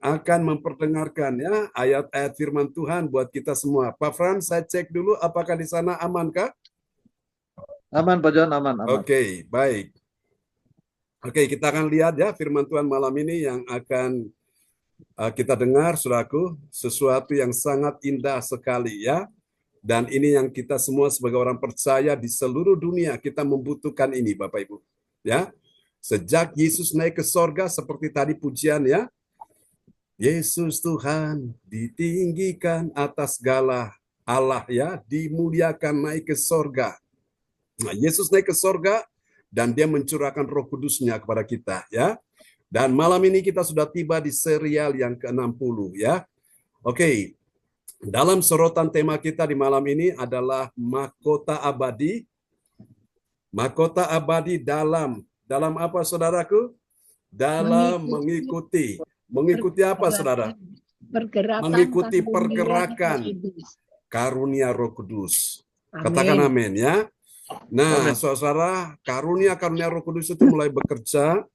akan memperdengarkan ya ayat-ayat firman Tuhan buat kita semua. Pak Fran, saya cek dulu apakah di sana amankah? Aman, Pak John, aman. Oke, baik. Oke, kita akan lihat ya firman Tuhan malam ini yang akan kita dengar, saudaraku, sesuatu yang sangat indah sekali ya. Dan ini yang kita semua sebagai orang percaya di seluruh dunia kita membutuhkan ini, Bapak Ibu. Ya, sejak Yesus naik ke sorga seperti tadi pujian ya, Yesus Tuhan ditinggikan atas segala Allah ya, dimuliakan naik ke sorga. Nah, Yesus naik ke sorga dan dia mencurahkan Roh Kudus-Nya kepada kita ya. Dan malam ini kita sudah tiba di serial yang ke-60 ya. Oke. Dalam sorotan tema kita di malam ini adalah mahkota abadi. Mahkota abadi dalam apa saudaraku? Dalam mengikuti apa saudara? Mengikuti pergerakan karunia Roh Kudus. Katakan amin ya. Nah, saudara, karunia Roh Kudus itu mulai bekerja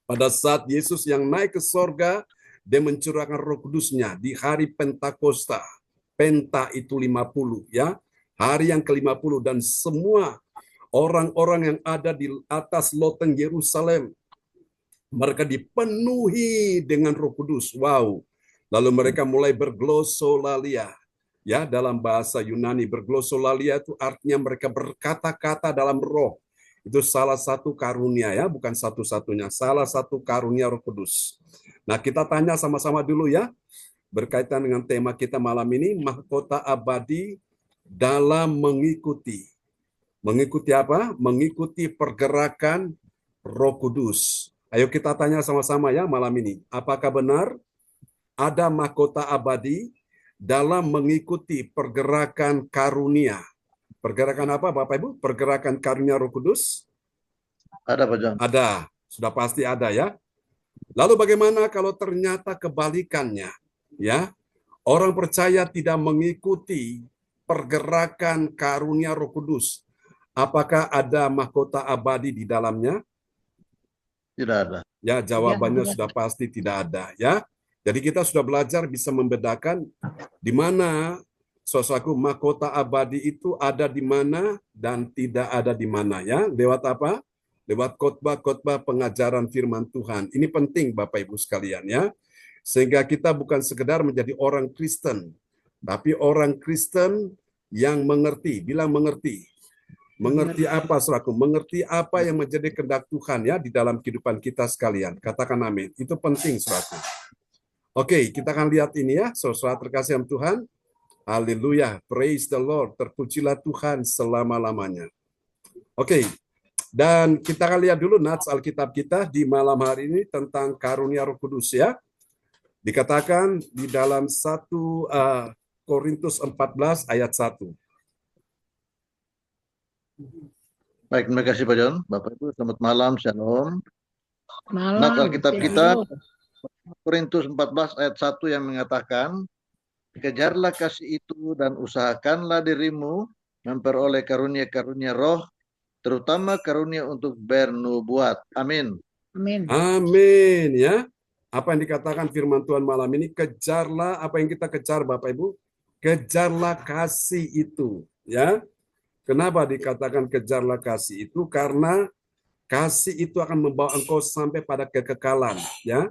pada saat Yesus yang naik ke sorga, dia mencurahkan Roh Kudus-Nya di hari Pentakosta. Penta itu 50 ya. Hari yang ke-50 dan semua orang-orang yang ada di atas loteng Yerusalem mereka dipenuhi dengan Roh Kudus. Wow. Lalu mereka mulai berglosolalia. Ya, dalam bahasa Yunani berglosolalia itu artinya mereka berkata-kata dalam roh. Itu salah satu karunia ya, bukan satu-satunya. Salah satu karunia Roh Kudus. Nah, kita tanya sama-sama dulu ya. Berkaitan dengan tema kita malam ini, mahkota abadi dalam mengikuti. Mengikuti apa? Mengikuti pergerakan Roh Kudus. Ayo kita tanya sama-sama ya malam ini. Apakah benar ada mahkota abadi dalam mengikuti pergerakan karunia? Pergerakan apa Bapak Ibu? Pergerakan karunia Roh Kudus? Ada, Pak John. Ada. Sudah pasti ada ya. Lalu bagaimana kalau ternyata kebalikannya? Ya, orang percaya tidak mengikuti pergerakan karunia Roh Kudus. Apakah ada mahkota abadi di dalamnya? Tidak ada. Ya, jawabannya sudah pasti tidak ada ya. Jadi kita sudah belajar bisa membedakan di mana saudaraku mahkota abadi itu ada di mana dan tidak ada di mana ya. Lewat apa? Lewat khotbah-khotbah pengajaran firman Tuhan. Ini penting Bapak Ibu sekalian ya. Sehingga kita bukan sekedar menjadi orang Kristen, tapi orang Kristen yang mengerti, bilang mengerti. Mengerti apa, saudaraku? Mengerti apa yang menjadi kehendak Tuhan ya di dalam kehidupan kita sekalian. Katakan amin. Itu penting, saudaraku. Oke, kita akan lihat ini ya, saudara terkasih yang Tuhan. Haleluya, praise the Lord. Terpujilah Tuhan selama-lamanya. Oke, dan kita akan lihat dulu nats Alkitab kita di malam hari ini tentang karunia Roh Kudus ya. Dikatakan di dalam 1 Korintus 14 ayat 1. Baik, terima kasih Pak John. Bapak Ibu, selamat malam, shalom. Malam. Nats Alkitab kita Korintus 14 ayat 1 yang mengatakan, kejarlah kasih itu dan usahakanlah dirimu memperoleh karunia-karunia roh, terutama karunia untuk bernubuat. Amin. Amin. Amin ya. Apa yang dikatakan firman Tuhan malam ini, kejarlah apa yang kita kejar Bapak Ibu? Kejarlah kasih itu ya. Kenapa dikatakan kejarlah kasih itu? Karena kasih itu akan membawa engkau sampai pada kekekalan ya.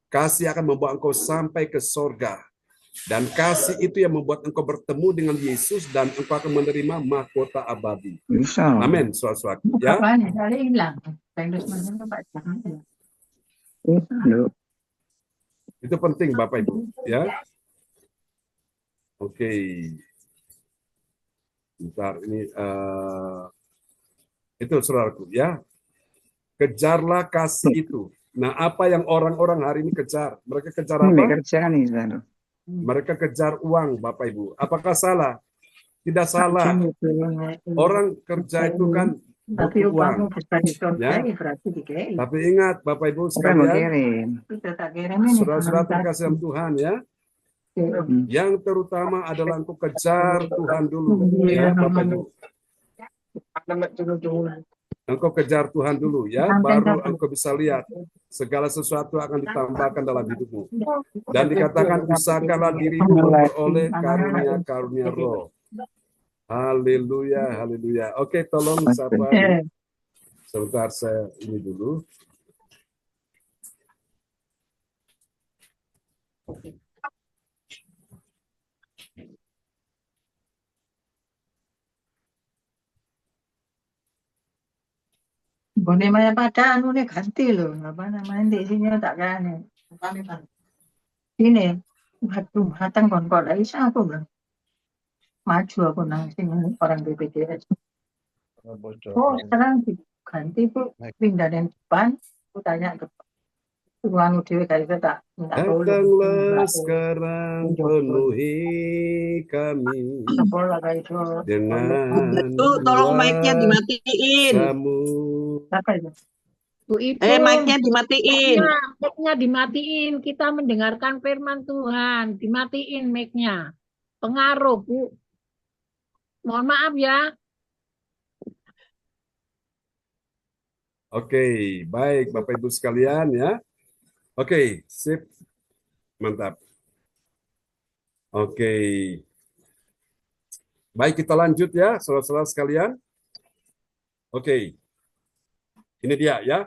Kasih akan membawa engkau sampai ke sorga. Dan kasih itu yang membuat engkau bertemu dengan Yesus dan engkau akan menerima mahkota abadi. Amin, saudara-saudara. Ya. Itu penting Bapak Ibu, ya. Oke. Bentar, ini itu saudaraku, ya. Kejarlah kasih itu. Nah, apa yang orang-orang hari ini kejar? Mereka kejar apa? Mereka kejar uang, Bapak Ibu. Apakah salah? Tidak salah. Orang kerja itu kan butuh uang. Ya. Tapi ingat, Bapak Ibu sekalian, saudara-saudara terkasih Tuhan, ya. Yang terutama adalah engkau kejar Tuhan dulu, ya, Bapak Ibu. Engkau kejar Tuhan dulu, ya, baru engkau bisa lihat segala sesuatu akan ditambahkan dalam hidupmu. Dan dikatakan, usahakanlah dirimu memperoleh karunia-karunia roh. Haleluya, haleluya. Oke, tolong siapa? Sebentar saya ini dulu. Boleh maya pada anu nih ganti loh, apa namanya di sini tak kan ini waduh hatang kon dari aku bang maju aku nang sini orang BPJS. Oh sekarang diganti bu pindah dari depan, aku tanya ke ruang dewi kayak gitu tak minta Datanglah sekarang penuhi kami dengan tolong mic-nya dimatiin. apa itu? Bu Ibu, Mic-nya dimatiin. mic-nya dimatiin. Kita mendengarkan firman Tuhan. Dimatiin mic-nya. Pengaruh, Bu. Mohon maaf ya. Oke, baik Bapak Ibu sekalian ya. Oke, sip. Mantap. Oke. Baik, kita lanjut ya, saudara-saudara sekalian. Oke. Ini dia ya.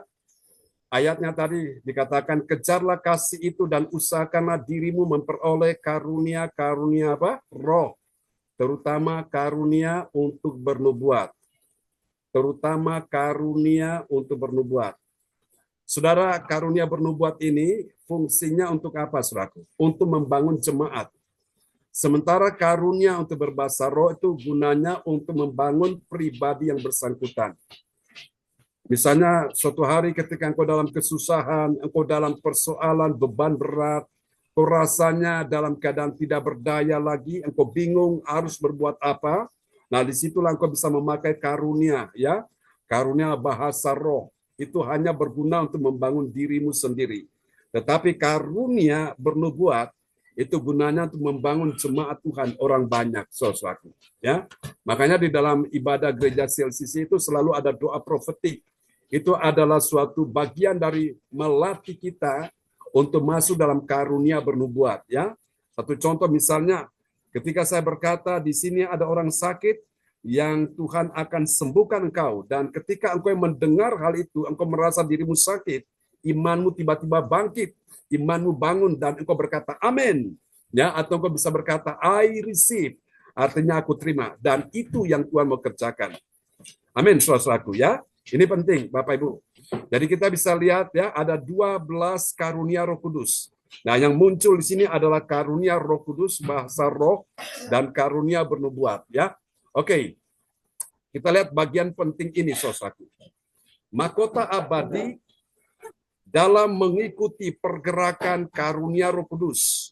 Ayatnya tadi dikatakan, kejarlah kasih itu dan usahakanlah dirimu memperoleh karunia-karunia apa? Roh. Terutama karunia untuk bernubuat. Terutama karunia untuk bernubuat. Saudara, karunia bernubuat ini fungsinya untuk apa, saudaraku? Untuk membangun jemaat. Sementara karunia untuk berbahasa roh itu gunanya untuk membangun pribadi yang bersangkutan. Misalnya, suatu hari ketika engkau dalam kesusahan, engkau dalam persoalan, beban berat, engkau rasanya dalam keadaan tidak berdaya lagi, engkau bingung harus berbuat apa. Nah, disitulah engkau bisa memakai karunia, ya, karunia bahasa roh. Itu hanya berguna untuk membangun dirimu sendiri. Tetapi karunia bernubuat itu gunanya untuk membangun jemaat Tuhan, orang banyak, saudaraku. Ya, makanya di dalam ibadah gereja CLCC itu selalu ada doa profetik. Itu adalah suatu bagian dari melatih kita untuk masuk dalam karunia bernubuat. Ya, satu contoh misalnya, ketika saya berkata di sini ada orang sakit yang Tuhan akan sembuhkan engkau, dan ketika engkau mendengar hal itu, engkau merasa dirimu sakit, imanmu tiba-tiba bangkit, imanmu bangun, dan engkau berkata amin, ya, atau engkau bisa berkata I receive, artinya aku terima, dan itu yang Tuhan mau kerjakan. Amin, saudaraku ya. Ini penting, Bapak Ibu. Jadi kita bisa lihat ya, ada 12 karunia Roh Kudus. Nah, yang muncul di sini adalah karunia Roh Kudus, bahasa roh, dan karunia bernubuat ya. Oke, kita lihat bagian penting ini, saudaraku. Mahkota abadi dalam mengikuti pergerakan karunia Roh Kudus.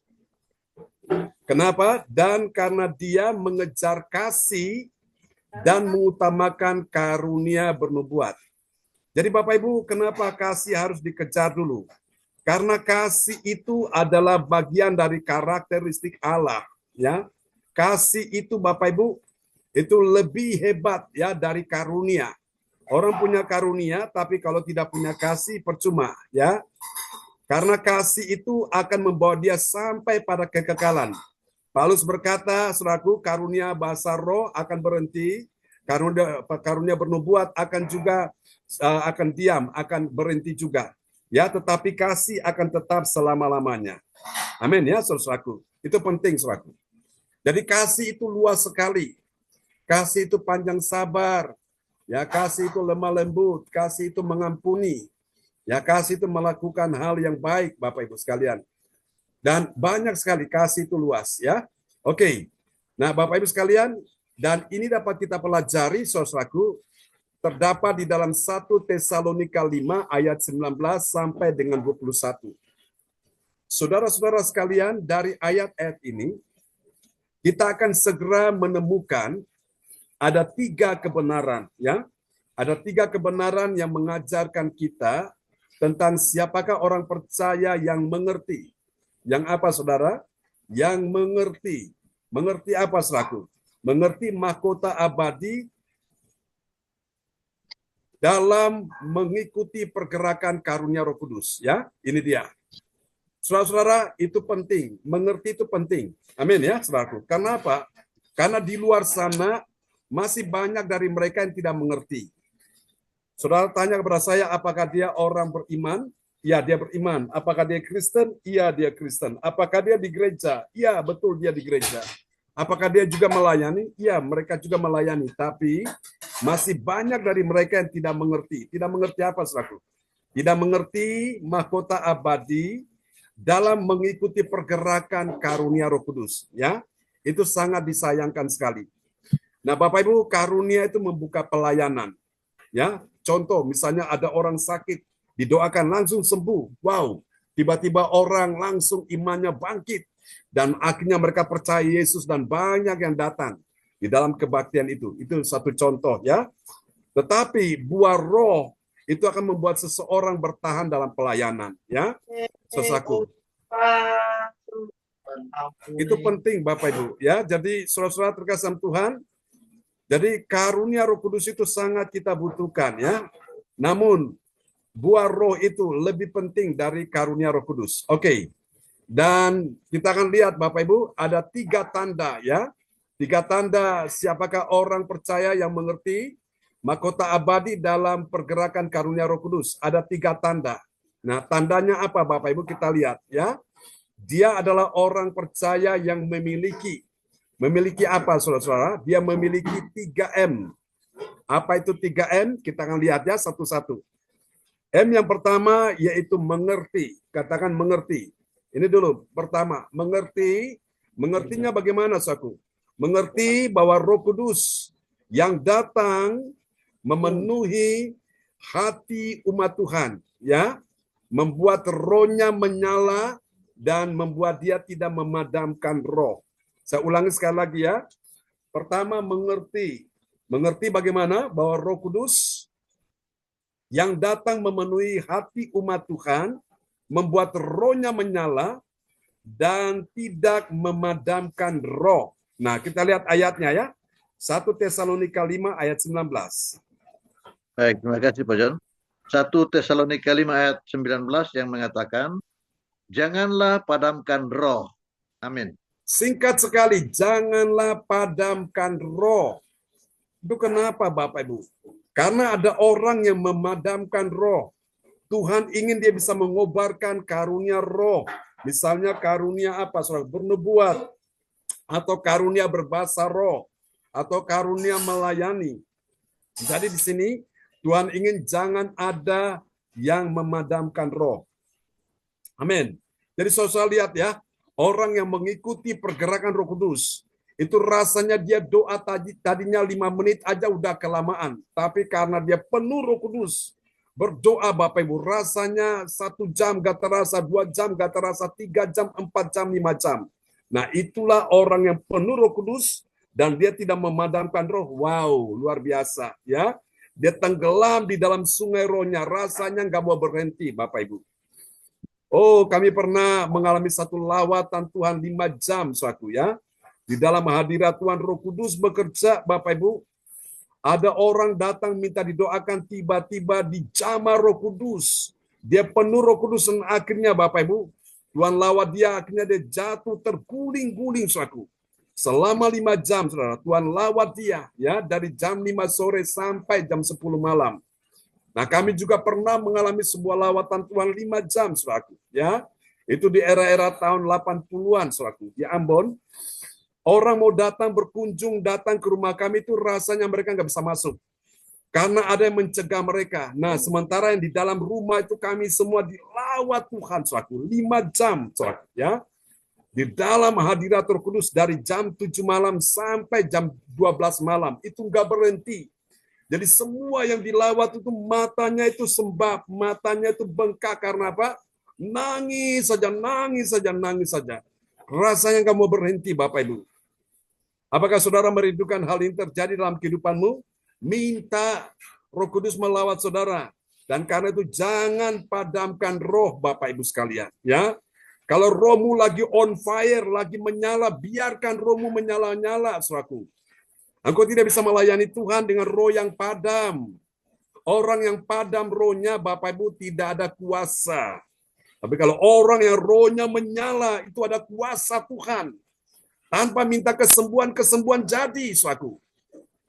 Kenapa? Dan karena dia mengejar kasih dan mengutamakan karunia bernubuat. Jadi Bapak Ibu, kenapa kasih harus dikejar dulu? Karena kasih itu adalah bagian dari karakteristik Allah, ya. Kasih itu Bapak Ibu itu lebih hebat ya dari karunia. Orang punya karunia, tapi kalau tidak punya kasih percuma, ya. Karena kasih itu akan membawa dia sampai pada kekekalan. Paulus berkata, saudaraku, karunia bahasa roh akan berhenti, karunia bernubuat akan juga akan diam, akan berhenti juga. Ya, tetapi kasih akan tetap selama-lamanya. Amin ya, saudaraku. Itu penting, saudaraku. Jadi kasih itu luas sekali. Kasih itu panjang sabar, ya, kasih itu lemah lembut, kasih itu mengampuni, ya, kasih itu melakukan hal yang baik, Bapak Ibu sekalian. Dan banyak sekali, kasih itu luas, ya. Oke. Nah, Bapak Ibu sekalian, dan ini dapat kita pelajari, saudaraku, terdapat di dalam 1 Tesalonika 5 ayat 19 sampai dengan 21. Saudara-saudara sekalian, dari ayat-ayat ini kita akan segera menemukan ada 3 kebenaran, ya. Ada 3 kebenaran yang mengajarkan kita tentang siapakah orang percaya yang mengerti. Yang apa, saudara? Yang mengerti. Mengerti apa, saudaraku? Mengerti mahkota abadi dalam mengikuti pergerakan karunia Roh Kudus. Ya, ini dia. Saudara-saudara, itu penting. Mengerti itu penting. Amin ya, saudaraku. Karena apa? Karena di luar sana masih banyak dari mereka yang tidak mengerti. Saudara tanya kepada saya, apakah dia orang beriman? Ya, dia beriman. Apakah dia Kristen? Iya, dia Kristen. Apakah dia di gereja? Iya, betul dia di gereja. Apakah dia juga melayani? Iya, mereka juga melayani. Tapi masih banyak dari mereka yang tidak mengerti. Tidak mengerti apa, saudaraku? Tidak mengerti mahkota abadi dalam mengikuti pergerakan karunia Roh Kudus. Ya, itu sangat disayangkan sekali. Nah, Bapak Ibu, karunia itu membuka pelayanan. Ya, contoh misalnya ada orang sakit, didoakan langsung sembuh. Wow, tiba-tiba orang langsung imannya bangkit dan akhirnya mereka percaya Yesus dan banyak yang datang di dalam kebaktian itu. Itu satu contoh ya. Tetapi buah roh itu akan membuat seseorang bertahan dalam pelayanan ya. Saudaraku. Itu penting Bapak Ibu ya. Jadi saudara-saudara terkasih dalam Tuhan, jadi karunia Roh Kudus itu sangat kita butuhkan ya. Namun buah roh itu lebih penting dari karunia Roh Kudus. Oke. Dan kita akan lihat Bapak Ibu ada 3 tanda ya. 3 tanda siapakah orang percaya yang mengerti mahkota abadi dalam pergerakan karunia Roh Kudus. Ada 3 tanda. Nah, tandanya apa Bapak Ibu? Kita lihat ya. Dia adalah orang percaya yang memiliki apa saudara-saudara? Dia memiliki 3M. Apa itu 3M? Kita akan lihat ya satu-satu. M yang pertama yaitu mengerti. Katakan mengerti. Ini dulu. Pertama, mengerti. Mengertinya bagaimana, saudaraku? Mengerti bahwa Roh Kudus yang datang memenuhi hati umat Tuhan, ya, membuat rohnya menyala dan membuat dia tidak memadamkan roh. Saya ulangi sekali lagi ya. Pertama, mengerti. Mengerti bagaimana bahwa Roh Kudus yang datang memenuhi hati umat Tuhan, membuat rohnya menyala dan tidak memadamkan roh. Nah, kita lihat ayatnya ya. 1 Tesalonika 5 ayat 19. Baik, terima kasih Pak John. 1 Tesalonika 5 ayat 19 yang mengatakan, janganlah padamkan roh. Amin. Singkat sekali, janganlah padamkan roh. Itu kenapa Bapak Ibu? Karena ada orang yang memadamkan roh. Tuhan ingin dia bisa mengobarkan karunia roh. Misalnya karunia apa? Saudara, bernubuat. Atau karunia berbahasa roh. Atau karunia melayani. Jadi di sini Tuhan ingin jangan ada yang memadamkan roh. Amin. Jadi saudara lihat ya. Orang yang mengikuti pergerakan Roh Kudus. Itu rasanya dia doa tadinya 5 menit aja udah kelamaan. Tapi karena dia penuh Roh Kudus, berdoa Bapak Ibu, rasanya 1 jam gak terasa, 2 jam gak terasa, 3 jam, 4 jam, 5 jam. Nah itulah orang yang penuh Roh Kudus dan dia tidak memadamkan roh. Wow, luar biasa ya. Dia tenggelam di dalam sungai rohnya, rasanya gak mau berhenti Bapak Ibu. Oh, kami pernah mengalami satu lawatan Tuhan 5 jam, saudaraku ya. Di dalam hadirat Tuhan Roh Kudus bekerja, Bapak Ibu. Ada orang datang minta didoakan, tiba-tiba dijamah Roh Kudus. Dia penuh Roh Kudus dan akhirnya Bapak Ibu, Tuhan lawat dia, akhirnya dia jatuh terguling-guling, saudaraku. Selama 5 jam, saudara, Tuhan lawat dia ya dari jam 5 sore sampai jam 10 malam. Nah, kami juga pernah mengalami sebuah lawatan Tuhan 5 jam, saudaraku ya. Itu di era-era tahun 80-an, saudaraku, di Ambon. Orang mau datang berkunjung, datang ke rumah kami itu rasanya mereka nggak bisa masuk. Karena ada yang mencegah mereka. Nah, sementara yang di dalam rumah itu kami semua dilawat Tuhan, saudaraku. 5 jam, saudaraku, ya. Di dalam hadirat Roh Kudus dari jam 7 malam sampai jam 12 malam. Itu nggak berhenti. Jadi semua yang dilawat itu matanya itu sembab, matanya itu bengkak karena apa? Nangis saja, nangis saja, nangis saja. Rasanya nggak mau berhenti, Bapak Ibu. Apakah saudara merindukan hal ini terjadi dalam kehidupanmu? Minta Roh Kudus melawat saudara. Dan karena itu jangan padamkan roh Bapak Ibu sekalian. Ya, kalau rohmu lagi on fire, lagi menyala, biarkan rohmu menyala-nyala, saudaraku. Engkau tidak bisa melayani Tuhan dengan roh yang padam. Orang yang padam rohnya, Bapak Ibu, tidak ada kuasa. Tapi kalau orang yang rohnya menyala, itu ada kuasa Tuhan. Tanpa minta kesembuhan jadi, saudaraku.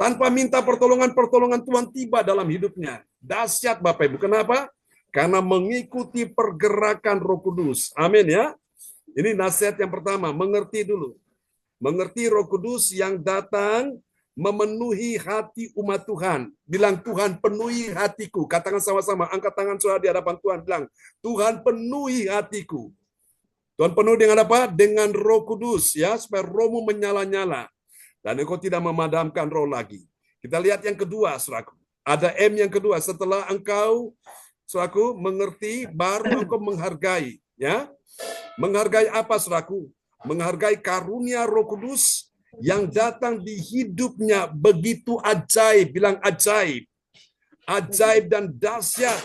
Tanpa minta pertolongan Tuhan tiba dalam hidupnya. Dahsyat Bapak Ibu. Kenapa? Karena mengikuti pergerakan Roh Kudus. Amin ya. Ini nasihat yang pertama, mengerti dulu. Mengerti Roh Kudus yang datang memenuhi hati umat Tuhan. Bilang, Tuhan penuhi hatiku. Katakan sama-sama, angkat tangan saudara di hadapan Tuhan. Bilang, Tuhan penuhi hatiku. Tuhan penuhi dengan apa? Dengan Roh Kudus, ya, supaya rohmu menyala-nyala. Dan engkau tidak memadamkan roh lagi. Kita lihat yang kedua, saudaraku. Ada M yang kedua. Setelah engkau, saudaraku, mengerti, baru engkau menghargai. Ya, menghargai apa, saudaraku? Menghargai karunia Roh Kudus yang datang di hidupnya begitu ajaib. Bilang ajaib. Ajaib dan dahsyat.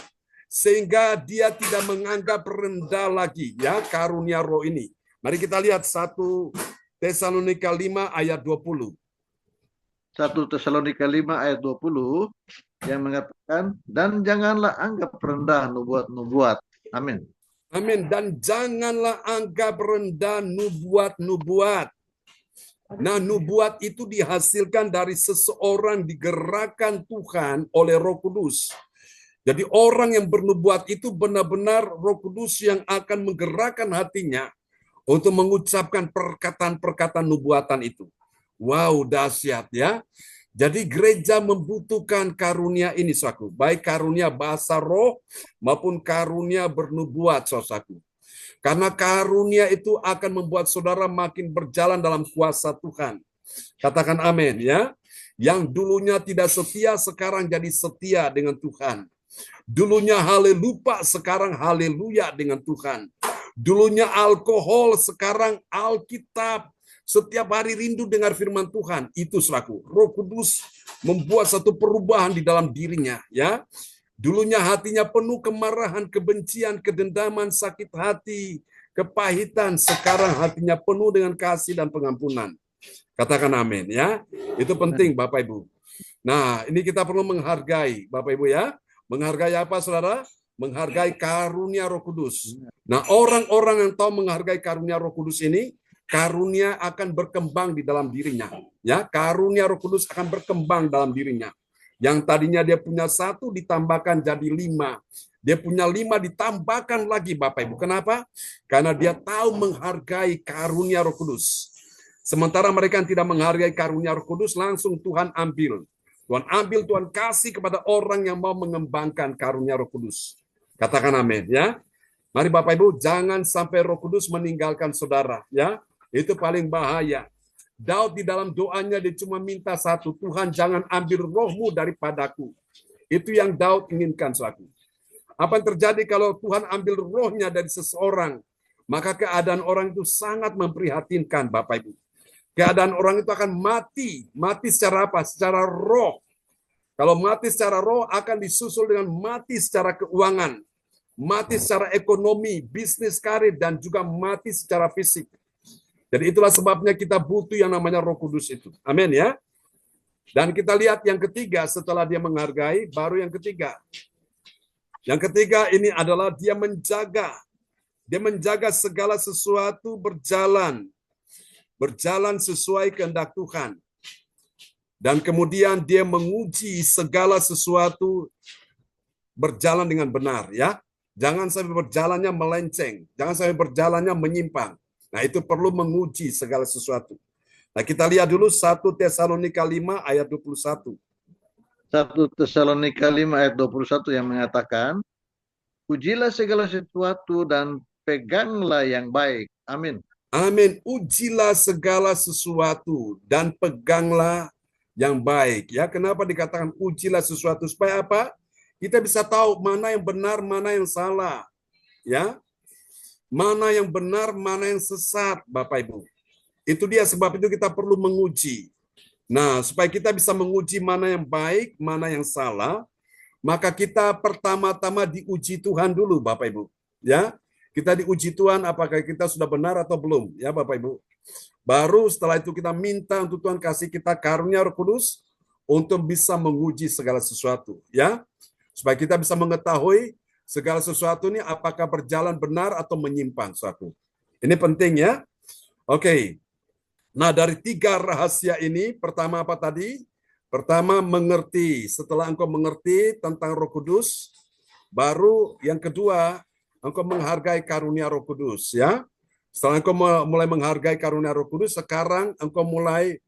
Sehingga dia tidak menganggap rendah lagi. Ya, karunia roh ini. Mari kita lihat 1 Tesalonika 5 ayat 20. 1 Tesalonika 5 ayat 20 yang mengatakan, dan janganlah anggap rendah nubuat-nubuat. Amin. Amin. Dan janganlah anggap rendah nubuat-nubuat. Nah, nubuat itu dihasilkan dari seseorang digerakkan Tuhan oleh Roh Kudus. Jadi orang yang bernubuat itu benar-benar Roh Kudus yang akan menggerakkan hatinya untuk mengucapkan perkataan-perkataan nubuatan itu. Wow, dahsyat ya. Jadi gereja membutuhkan karunia ini, saudaraku. Baik karunia bahasa roh maupun karunia bernubuat, saudaraku. Karena karunia itu akan membuat saudara makin berjalan dalam kuasa Tuhan. Katakan amin ya. Yang dulunya tidak setia, sekarang jadi setia dengan Tuhan. Dulunya haleluya, sekarang haleluya dengan Tuhan. Dulunya alkohol, sekarang Alkitab. Setiap hari rindu dengar firman Tuhan. Itu saudaraku. Roh Kudus membuat satu perubahan di dalam dirinya. Ya, dulunya hatinya penuh kemarahan, kebencian, kedendaman, sakit hati, kepahitan. Sekarang hatinya penuh dengan kasih dan pengampunan. Katakan amin ya. Itu penting Bapak Ibu. Nah, ini kita perlu menghargai Bapak Ibu ya. Menghargai apa saudara? Menghargai karunia Roh Kudus. Nah, orang-orang yang tahu menghargai karunia Roh Kudus ini, karunia akan berkembang di dalam dirinya. Ya, karunia Roh Kudus akan berkembang dalam dirinya. Yang tadinya dia punya 1 ditambahkan jadi 5. Dia punya 5 ditambahkan lagi Bapak Ibu. Kenapa? Karena dia tahu menghargai karunia Roh Kudus. Sementara mereka yang tidak menghargai karunia Roh Kudus, langsung Tuhan ambil. Tuhan kasih kepada orang yang mau mengembangkan karunia Roh Kudus. Katakan amin ya. Mari Bapak Ibu, jangan sampai Roh Kudus meninggalkan saudara ya. Itu paling bahaya. Daud di dalam doanya dia cuma minta satu, Tuhan jangan ambil rohmu daripadaku. Itu yang Daud inginkan, saudaraku. Apa yang terjadi kalau Tuhan ambil rohnya dari seseorang? Maka keadaan orang itu sangat memprihatinkan, Bapak Ibu. Keadaan orang itu akan mati. Mati secara apa? Secara roh. Kalau mati secara roh akan disusul dengan mati secara keuangan. Mati secara ekonomi, bisnis, karir, dan juga mati secara fisik. Jadi itulah sebabnya kita butuh yang namanya Roh Kudus itu. Amin ya. Dan kita lihat yang ketiga setelah dia menghargai, baru yang ketiga. Yang ketiga ini adalah dia menjaga. Dia menjaga segala sesuatu berjalan sesuai kehendak Tuhan. Dan kemudian dia menguji segala sesuatu berjalan dengan benar ya. Jangan sampai berjalannya melenceng, jangan sampai berjalannya menyimpang. Nah, itu perlu menguji segala sesuatu. Nah, kita lihat dulu 1 Tesalonika 5 ayat 21. 1 Tesalonika 5 ayat 21 yang mengatakan, ujilah segala sesuatu dan peganglah yang baik. Amin. Amin. Ujilah segala sesuatu dan peganglah yang baik. Ya, kenapa dikatakan ujilah sesuatu? Supaya apa? Kita bisa tahu mana yang benar, mana yang salah. Ya. Mana yang benar, mana yang sesat, Bapak Ibu. Itu dia sebab itu kita perlu menguji. Nah, supaya kita bisa menguji mana yang baik, mana yang salah, maka kita pertama-tama diuji Tuhan dulu, Bapak Ibu. Ya. Kita diuji Tuhan apakah kita sudah benar atau belum, ya Bapak Ibu. Baru setelah itu kita minta untuk Tuhan kasih kita karunia Roh Kudus untuk bisa menguji segala sesuatu, ya. supaya kita bisa mengetahui segala sesuatu ini apakah berjalan benar atau menyimpang suatu. Ini penting ya. Oke. Nah, dari 3 rahasia ini, pertama apa tadi? Pertama, mengerti. Setelah engkau mengerti tentang Roh Kudus, baru yang kedua, engkau menghargai karunia Roh Kudus, ya. Setelah engkau mulai menghargai karunia Roh Kudus, sekarang engkau mulai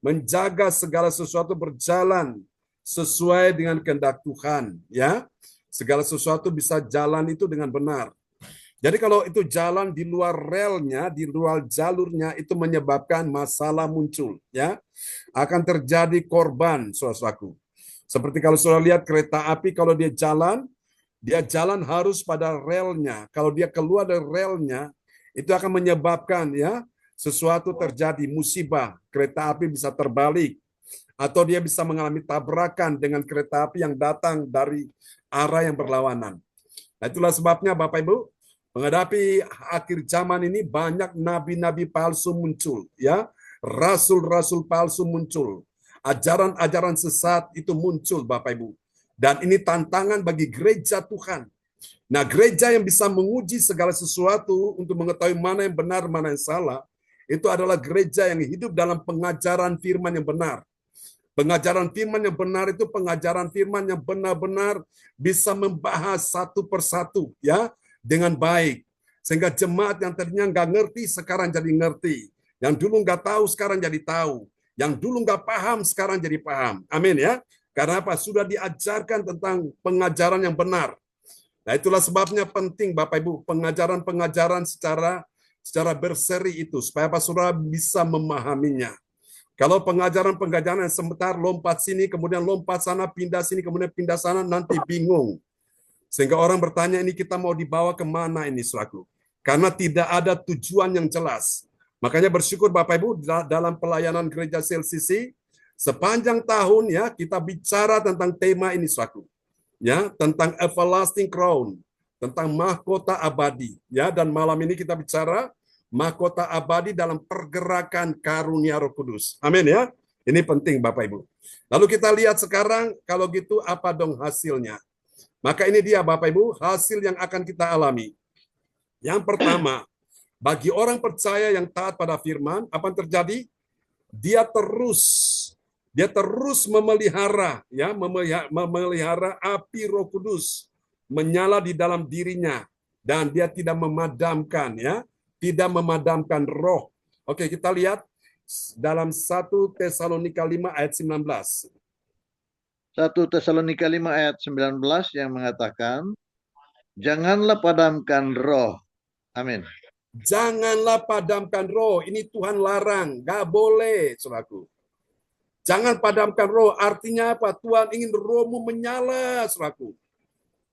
menjaga segala sesuatu berjalan sesuai dengan kehendak Tuhan, ya. Segala sesuatu bisa jalan itu dengan benar. Jadi kalau itu jalan di luar relnya, di luar jalurnya, itu menyebabkan masalah muncul, ya. Akan terjadi korban, saudaraku. Seperti kalau saudara lihat kereta api, kalau dia jalan harus pada relnya. Kalau dia keluar dari relnya, itu akan menyebabkan ya sesuatu terjadi, musibah. Kereta api bisa terbalik, atau dia bisa mengalami tabrakan dengan kereta api yang datang dari arah yang berlawanan. Nah, itulah sebabnya Bapak Ibu, menghadapi akhir zaman ini banyak nabi-nabi palsu muncul, ya, rasul-rasul palsu muncul, ajaran-ajaran sesat itu muncul, Bapak Ibu. Dan ini tantangan bagi gereja Tuhan. Nah, gereja yang bisa menguji segala sesuatu untuk mengetahui mana yang benar, mana yang salah, itu adalah gereja yang hidup dalam pengajaran firman yang benar. Pengajaran firman yang benar itu pengajaran firman yang benar-benar bisa membahas satu persatu, ya, dengan baik. Sehingga jemaat yang tadinya nggak ngerti, sekarang jadi ngerti. Yang dulu nggak tahu, sekarang jadi tahu. Yang dulu nggak paham, sekarang jadi paham. Amin ya. Karena apa? Sudah diajarkan tentang pengajaran yang benar. Nah, itulah sebabnya penting Bapak Ibu, pengajaran-pengajaran secara berseri itu, supaya Pak Saudara bisa memahaminya. Kalau pengajaran-pengajaran yang sebentar lompat sini, kemudian lompat sana, pindah sini, kemudian pindah sana, nanti bingung. Sehingga orang bertanya, ini kita mau dibawa kemana ini, saudaraku? Karena tidak ada tujuan yang jelas. Makanya bersyukur Bapak Ibu, dalam pelayanan gereja CLCC, sepanjang tahun ya kita bicara tentang tema ini, saudaraku. Ya, tentang everlasting crown, tentang mahkota abadi. Ya, dan malam ini kita bicara mahkota abadi dalam pergerakan karunia Roh Kudus. Amin ya. Ini penting Bapak Ibu. Lalu kita lihat sekarang, kalau gitu apa dong hasilnya? Maka ini dia Bapak Ibu, hasil yang akan kita alami. Yang pertama, bagi orang percaya yang taat pada firman, apa yang terjadi? Dia terus memelihara api Roh Kudus menyala di dalam dirinya, dan dia tidak memadamkan roh. Oke, kita lihat dalam 1 Tesalonika 5 ayat 19. 1 Tesalonika 5 ayat 19 yang mengatakan, janganlah padamkan roh. Amin. Janganlah padamkan roh. Ini Tuhan larang. Gak boleh, saudaraku. Jangan padamkan roh. Artinya apa? Tuhan ingin rohmu menyala, saudaraku.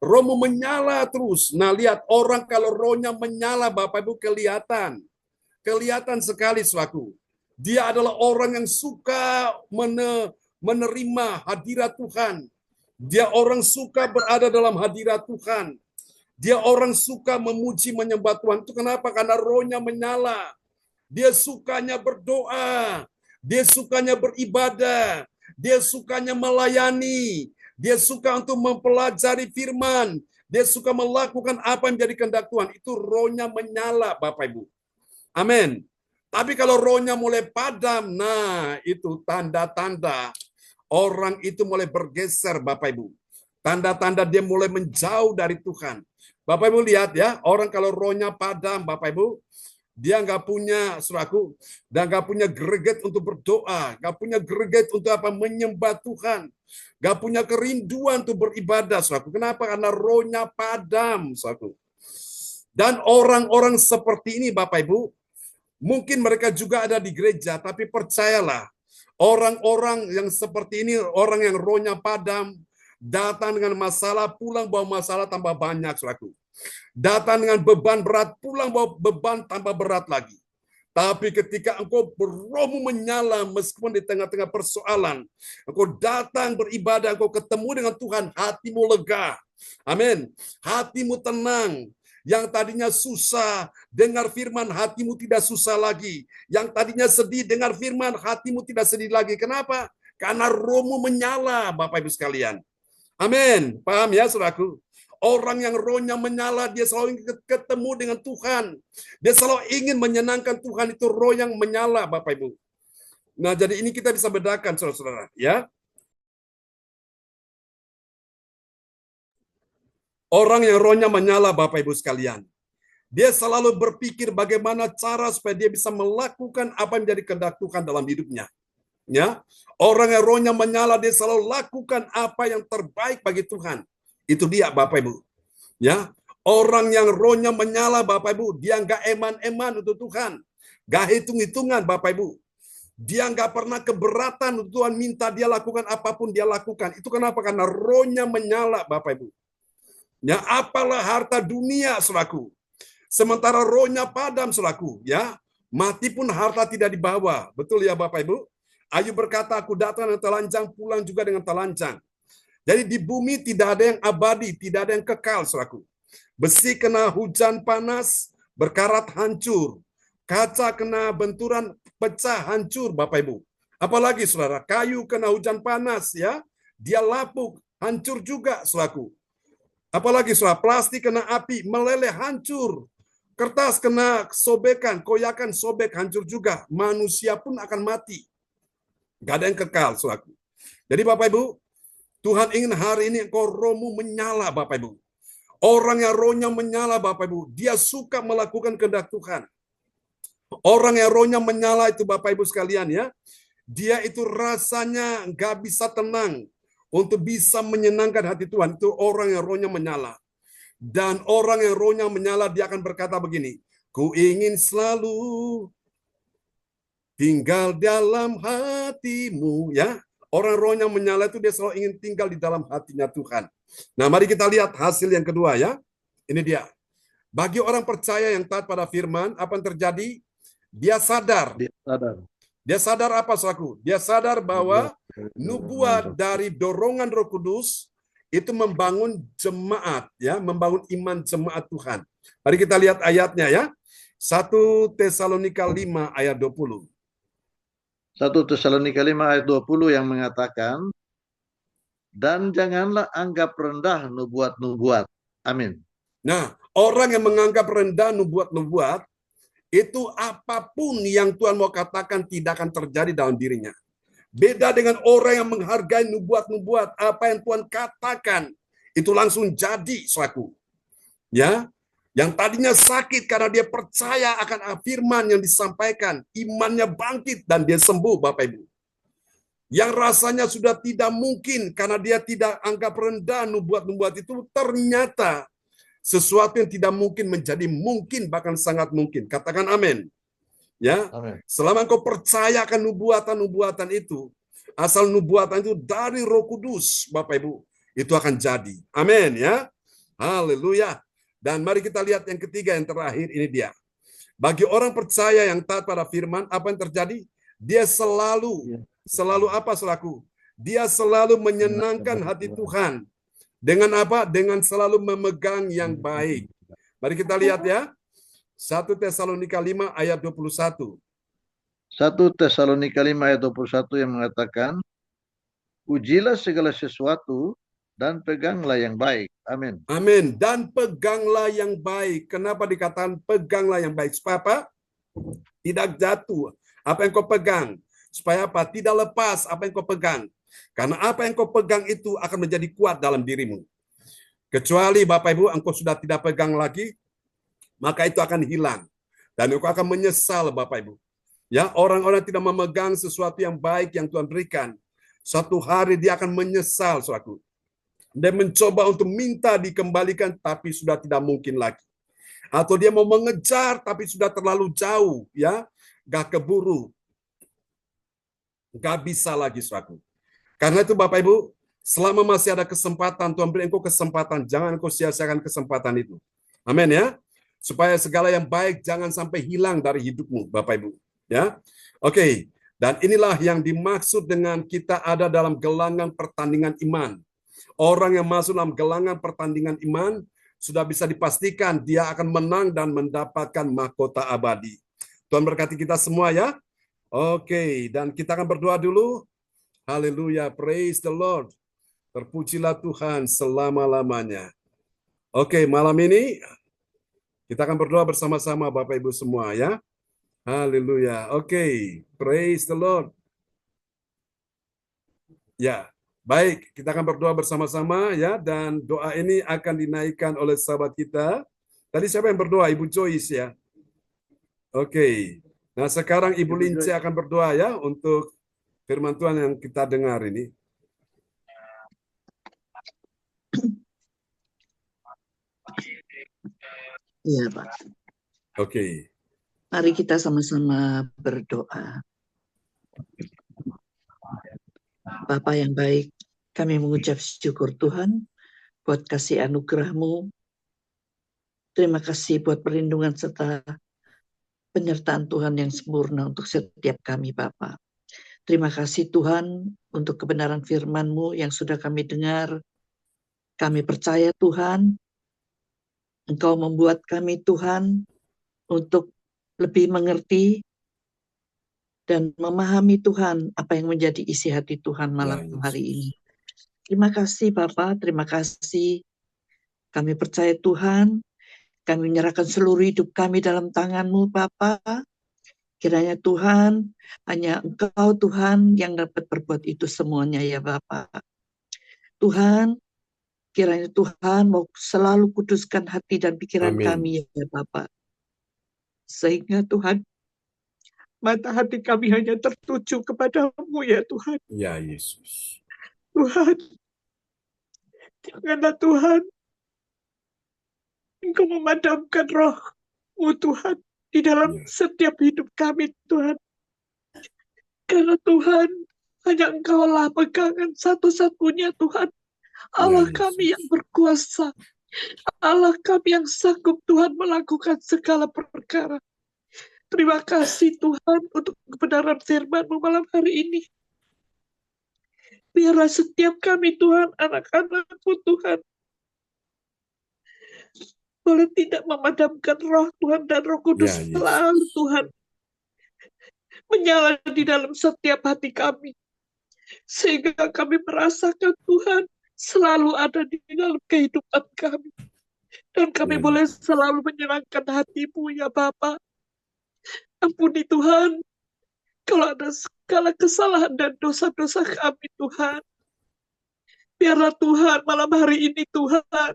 Rohmu menyala terus. Nah, lihat orang kalau rohnya menyala, Bapak Ibu, kelihatan. Kelihatan sekali, saudaraku. Dia adalah orang yang suka menerima hadirat Tuhan. Dia orang suka berada dalam hadirat Tuhan. Dia orang suka memuji menyembah Tuhan. Itu kenapa? Karena rohnya menyala. Dia sukanya berdoa. Dia sukanya beribadah. Dia sukanya melayani. Dia suka untuk mempelajari firman. Dia suka melakukan apa yang menjadi kehendak Tuhan. Itu rohnya menyala, Bapak Ibu. Amin. Tapi kalau rohnya mulai padam, nah itu tanda-tanda orang itu mulai bergeser, Bapak Ibu. Tanda-tanda dia mulai menjauh dari Tuhan. Bapak Ibu lihat ya, orang kalau rohnya padam, Bapak Ibu, dia nggak punya, saudaraku, dan nggak punya greget untuk berdoa, nggak punya greget untuk apa, menyembah Tuhan, nggak punya kerinduan untuk beribadah, saudaraku. Kenapa? Karena rohnya padam, saudaraku. Dan orang-orang seperti ini, Bapak Ibu, mungkin mereka juga ada di gereja, tapi percayalah, orang-orang yang seperti ini, orang yang rohnya padam, datang dengan masalah, pulang bawa masalah tambah banyak, saudaraku. Datang dengan beban berat, pulang bawa beban tambah berat lagi. Tapi ketika engkau rohmu menyala, meskipun di tengah-tengah persoalan, engkau datang beribadah, engkau ketemu dengan Tuhan, hatimu lega. Amin. Hatimu tenang. Yang tadinya susah, dengar firman, hatimu tidak susah lagi. Yang tadinya sedih, dengar firman, hatimu tidak sedih lagi. Kenapa? Karena rohmu menyala, Bapak Ibu sekalian. Amin. Paham ya, saudaraku? Orang yang rohnya menyala, dia selalu ingin ketemu dengan Tuhan. Dia selalu ingin menyenangkan Tuhan, itu roh yang menyala, Bapak Ibu. Nah, jadi ini kita bisa bedakan, saudara-saudara. Ya, orang yang rohnya menyala, Bapak Ibu sekalian, dia selalu berpikir bagaimana cara supaya dia bisa melakukan apa yang menjadi kehendak Tuhan dalam hidupnya. Ya, orang yang rohnya menyala, dia selalu lakukan apa yang terbaik bagi Tuhan. Itu dia, Bapak Ibu. Ya, orang yang rohnya menyala, Bapak Ibu, dia nggak eman-eman untuk Tuhan, nggak hitung-hitungan, Bapak Ibu. Dia nggak pernah keberatan untuk Tuhan minta dia lakukan apapun dia lakukan. Itu kenapa? Karena rohnya menyala, Bapak Ibu. Ya, apalah harta dunia, saudaraku. Sementara rohnya padam, saudaraku. Ya, mati pun harta tidak dibawa. Betul ya, Bapak Ibu? Ayub berkata, aku datang dengan telanjang, pulang juga dengan telanjang. Jadi di bumi tidak ada yang abadi, tidak ada yang kekal, saudaraku. Besi kena hujan panas, berkarat hancur. Kaca kena benturan, pecah hancur, Bapak Ibu. Apalagi, saudara, kayu kena hujan panas, ya, dia lapuk, hancur juga, saudaraku. Apalagi, saudara, plastik kena api, meleleh, hancur. Kertas kena sobekan, koyakan, sobek, hancur juga. Manusia pun akan mati. Gak ada yang kekal, saudaraku. Jadi, Bapak Ibu, Tuhan ingin hari ini engkau rohmu menyala, Bapak Ibu. Orang yang rohnya menyala, Bapak Ibu, dia suka melakukan kehendak Tuhan. Orang yang rohnya menyala itu, Bapak Ibu sekalian, ya, dia itu rasanya nggak bisa tenang untuk bisa menyenangkan hati Tuhan. Itu orang yang rohnya menyala. Dan orang yang rohnya menyala, dia akan berkata begini, ku ingin selalu tinggal dalam hatimu, ya. Orang rohnya menyala itu dia selalu ingin tinggal di dalam hatinya Tuhan. Nah, mari kita lihat hasil yang kedua, ya. Ini dia. Bagi orang percaya yang taat pada firman, apa yang terjadi? Dia sadar. Dia sadar. Dia sadar apa, saudaraku? Dia sadar bahwa nubuat dari dorongan Roh Kudus itu membangun jemaat, ya, membangun iman jemaat Tuhan. Mari kita lihat ayatnya, ya. 1 Tesalonika 5 ayat 20. 1 Tesalonika 5 ayat 20 yang mengatakan, dan janganlah anggap rendah nubuat-nubuat. Amin. Nah, orang yang menganggap rendah nubuat-nubuat, itu apapun yang Tuhan mau katakan tidak akan terjadi dalam dirinya. Beda dengan orang yang menghargai nubuat-nubuat, apa yang Tuhan katakan, itu langsung jadi, saudaraku. Ya, yang tadinya sakit karena dia percaya akan firman yang disampaikan, imannya bangkit dan dia sembuh, Bapak Ibu. Yang rasanya sudah tidak mungkin karena dia tidak anggap rendah nubuat-nubuat itu, ternyata sesuatu yang tidak mungkin menjadi mungkin, bahkan sangat mungkin. Katakan amin. Ya, Amin. selama engkau percaya akan nubuatan-nubuatan itu, asal nubuatan itu dari Roh Kudus, Bapak Ibu, itu akan jadi. Amin, ya. Haleluya. Dan mari kita lihat yang ketiga, yang terakhir, ini dia. Bagi orang percaya yang taat pada firman, apa yang terjadi? Dia selalu apa, saudaraku? Dia selalu menyenangkan hati Tuhan. Dengan apa? Dengan selalu memegang yang baik. Mari kita lihat, ya. 1 Tesalonika 5 ayat 21. 1 Tesalonika 5 ayat 21 yang mengatakan, ujilah segala sesuatu dan peganglah yang baik. Amin. Amin. Dan peganglah yang baik. Kenapa dikatakan peganglah yang baik? Supaya apa? Tidak jatuh. Apa yang kau pegang? Supaya apa? Tidak lepas apa yang kau pegang. Karena apa yang kau pegang itu akan menjadi kuat dalam dirimu. Kecuali, Bapak Ibu, engkau sudah tidak pegang lagi, maka itu akan hilang. Dan engkau akan menyesal, Bapak Ibu. Ya, orang-orang tidak memegang sesuatu yang baik yang Tuhan berikan. Suatu hari dia akan menyesal, saudaraku. Dia mencoba untuk minta dikembalikan, tapi sudah tidak mungkin lagi. Atau dia mau mengejar, tapi sudah terlalu jauh, ya, gak keburu, gak bisa lagi, saudaraku. Karena itu, Bapak Ibu, selama masih ada kesempatan, Tuhan beri engkau kesempatan, jangan engkau sia-siakan kesempatan itu. Amin, ya. Supaya segala yang baik jangan sampai hilang dari hidupmu, Bapak Ibu. Ya, oke. Dan inilah yang dimaksud dengan kita ada dalam gelanggang pertandingan iman. Orang yang masuk dalam gelanggang pertandingan iman sudah bisa dipastikan dia akan menang dan mendapatkan mahkota abadi. Tuhan berkati kita semua, ya. Oke, dan kita akan berdoa dulu. Haleluya, praise the Lord. Terpujilah Tuhan selama-lamanya. Oke, malam ini kita akan berdoa bersama-sama Bapak Ibu semua ya. Haleluya. Oke, praise the Lord. Ya, baik, kita akan berdoa bersama-sama ya, dan doa ini akan dinaikkan oleh sahabat kita. Tadi siapa yang berdoa? Ibu Joyce ya. Oke. Nah, sekarang Ibu Lince akan berdoa ya untuk firman Tuhan yang kita dengar ini. Iya, Pak. Oke. Mari kita sama-sama berdoa. Bapa yang baik, kami mengucap syukur Tuhan buat kasih anugerah-Mu. Terima kasih buat perlindungan serta penyertaan Tuhan yang sempurna untuk setiap kami, Bapa. Terima kasih Tuhan untuk kebenaran firman-Mu yang sudah kami dengar. Kami percaya Tuhan, Engkau membuat kami Tuhan untuk lebih mengerti dan memahami Tuhan apa yang menjadi isi hati Tuhan malam hari ini. Terima kasih Bapa, terima kasih. Kami percaya Tuhan, kami menyerahkan seluruh hidup kami dalam tangan-Mu Bapa. Kiranya Tuhan, hanya Engkau Tuhan yang dapat berbuat itu semuanya ya Bapa. Tuhan, kiranya Tuhan mau selalu kuduskan hati dan pikiran kami ya Bapa. Sehingga Tuhan, mata hati kami hanya tertuju kepada-Mu ya Tuhan. Ya Yesus. Tuhan, janganlah Tuhan, Engkau memadamkan Roh-Mu Tuhan di dalam setiap hidup kami Tuhan. Karena Tuhan, hanya Engkau-lah pegangan satu-satunya Tuhan. Allah kami yang berkuasa. Allah kami yang sanggup Tuhan melakukan segala perkara. Terima kasih Tuhan untuk kebenaran firman-Mu malam hari ini. Biarlah setiap kami Tuhan, anak-anak-Mu Tuhan, boleh tidak memadamkan Roh Tuhan, dan Roh Kudus selalu Tuhan menyala di dalam setiap hati kami. Sehingga kami merasakan Tuhan selalu ada di dalam kehidupan kami. Dan kami boleh selalu menyenangkan hati-Mu ya Bapa. Ampuni Tuhan, kalau ada segala kesalahan dan dosa-dosa kami Tuhan. Biarlah Tuhan malam hari ini Tuhan,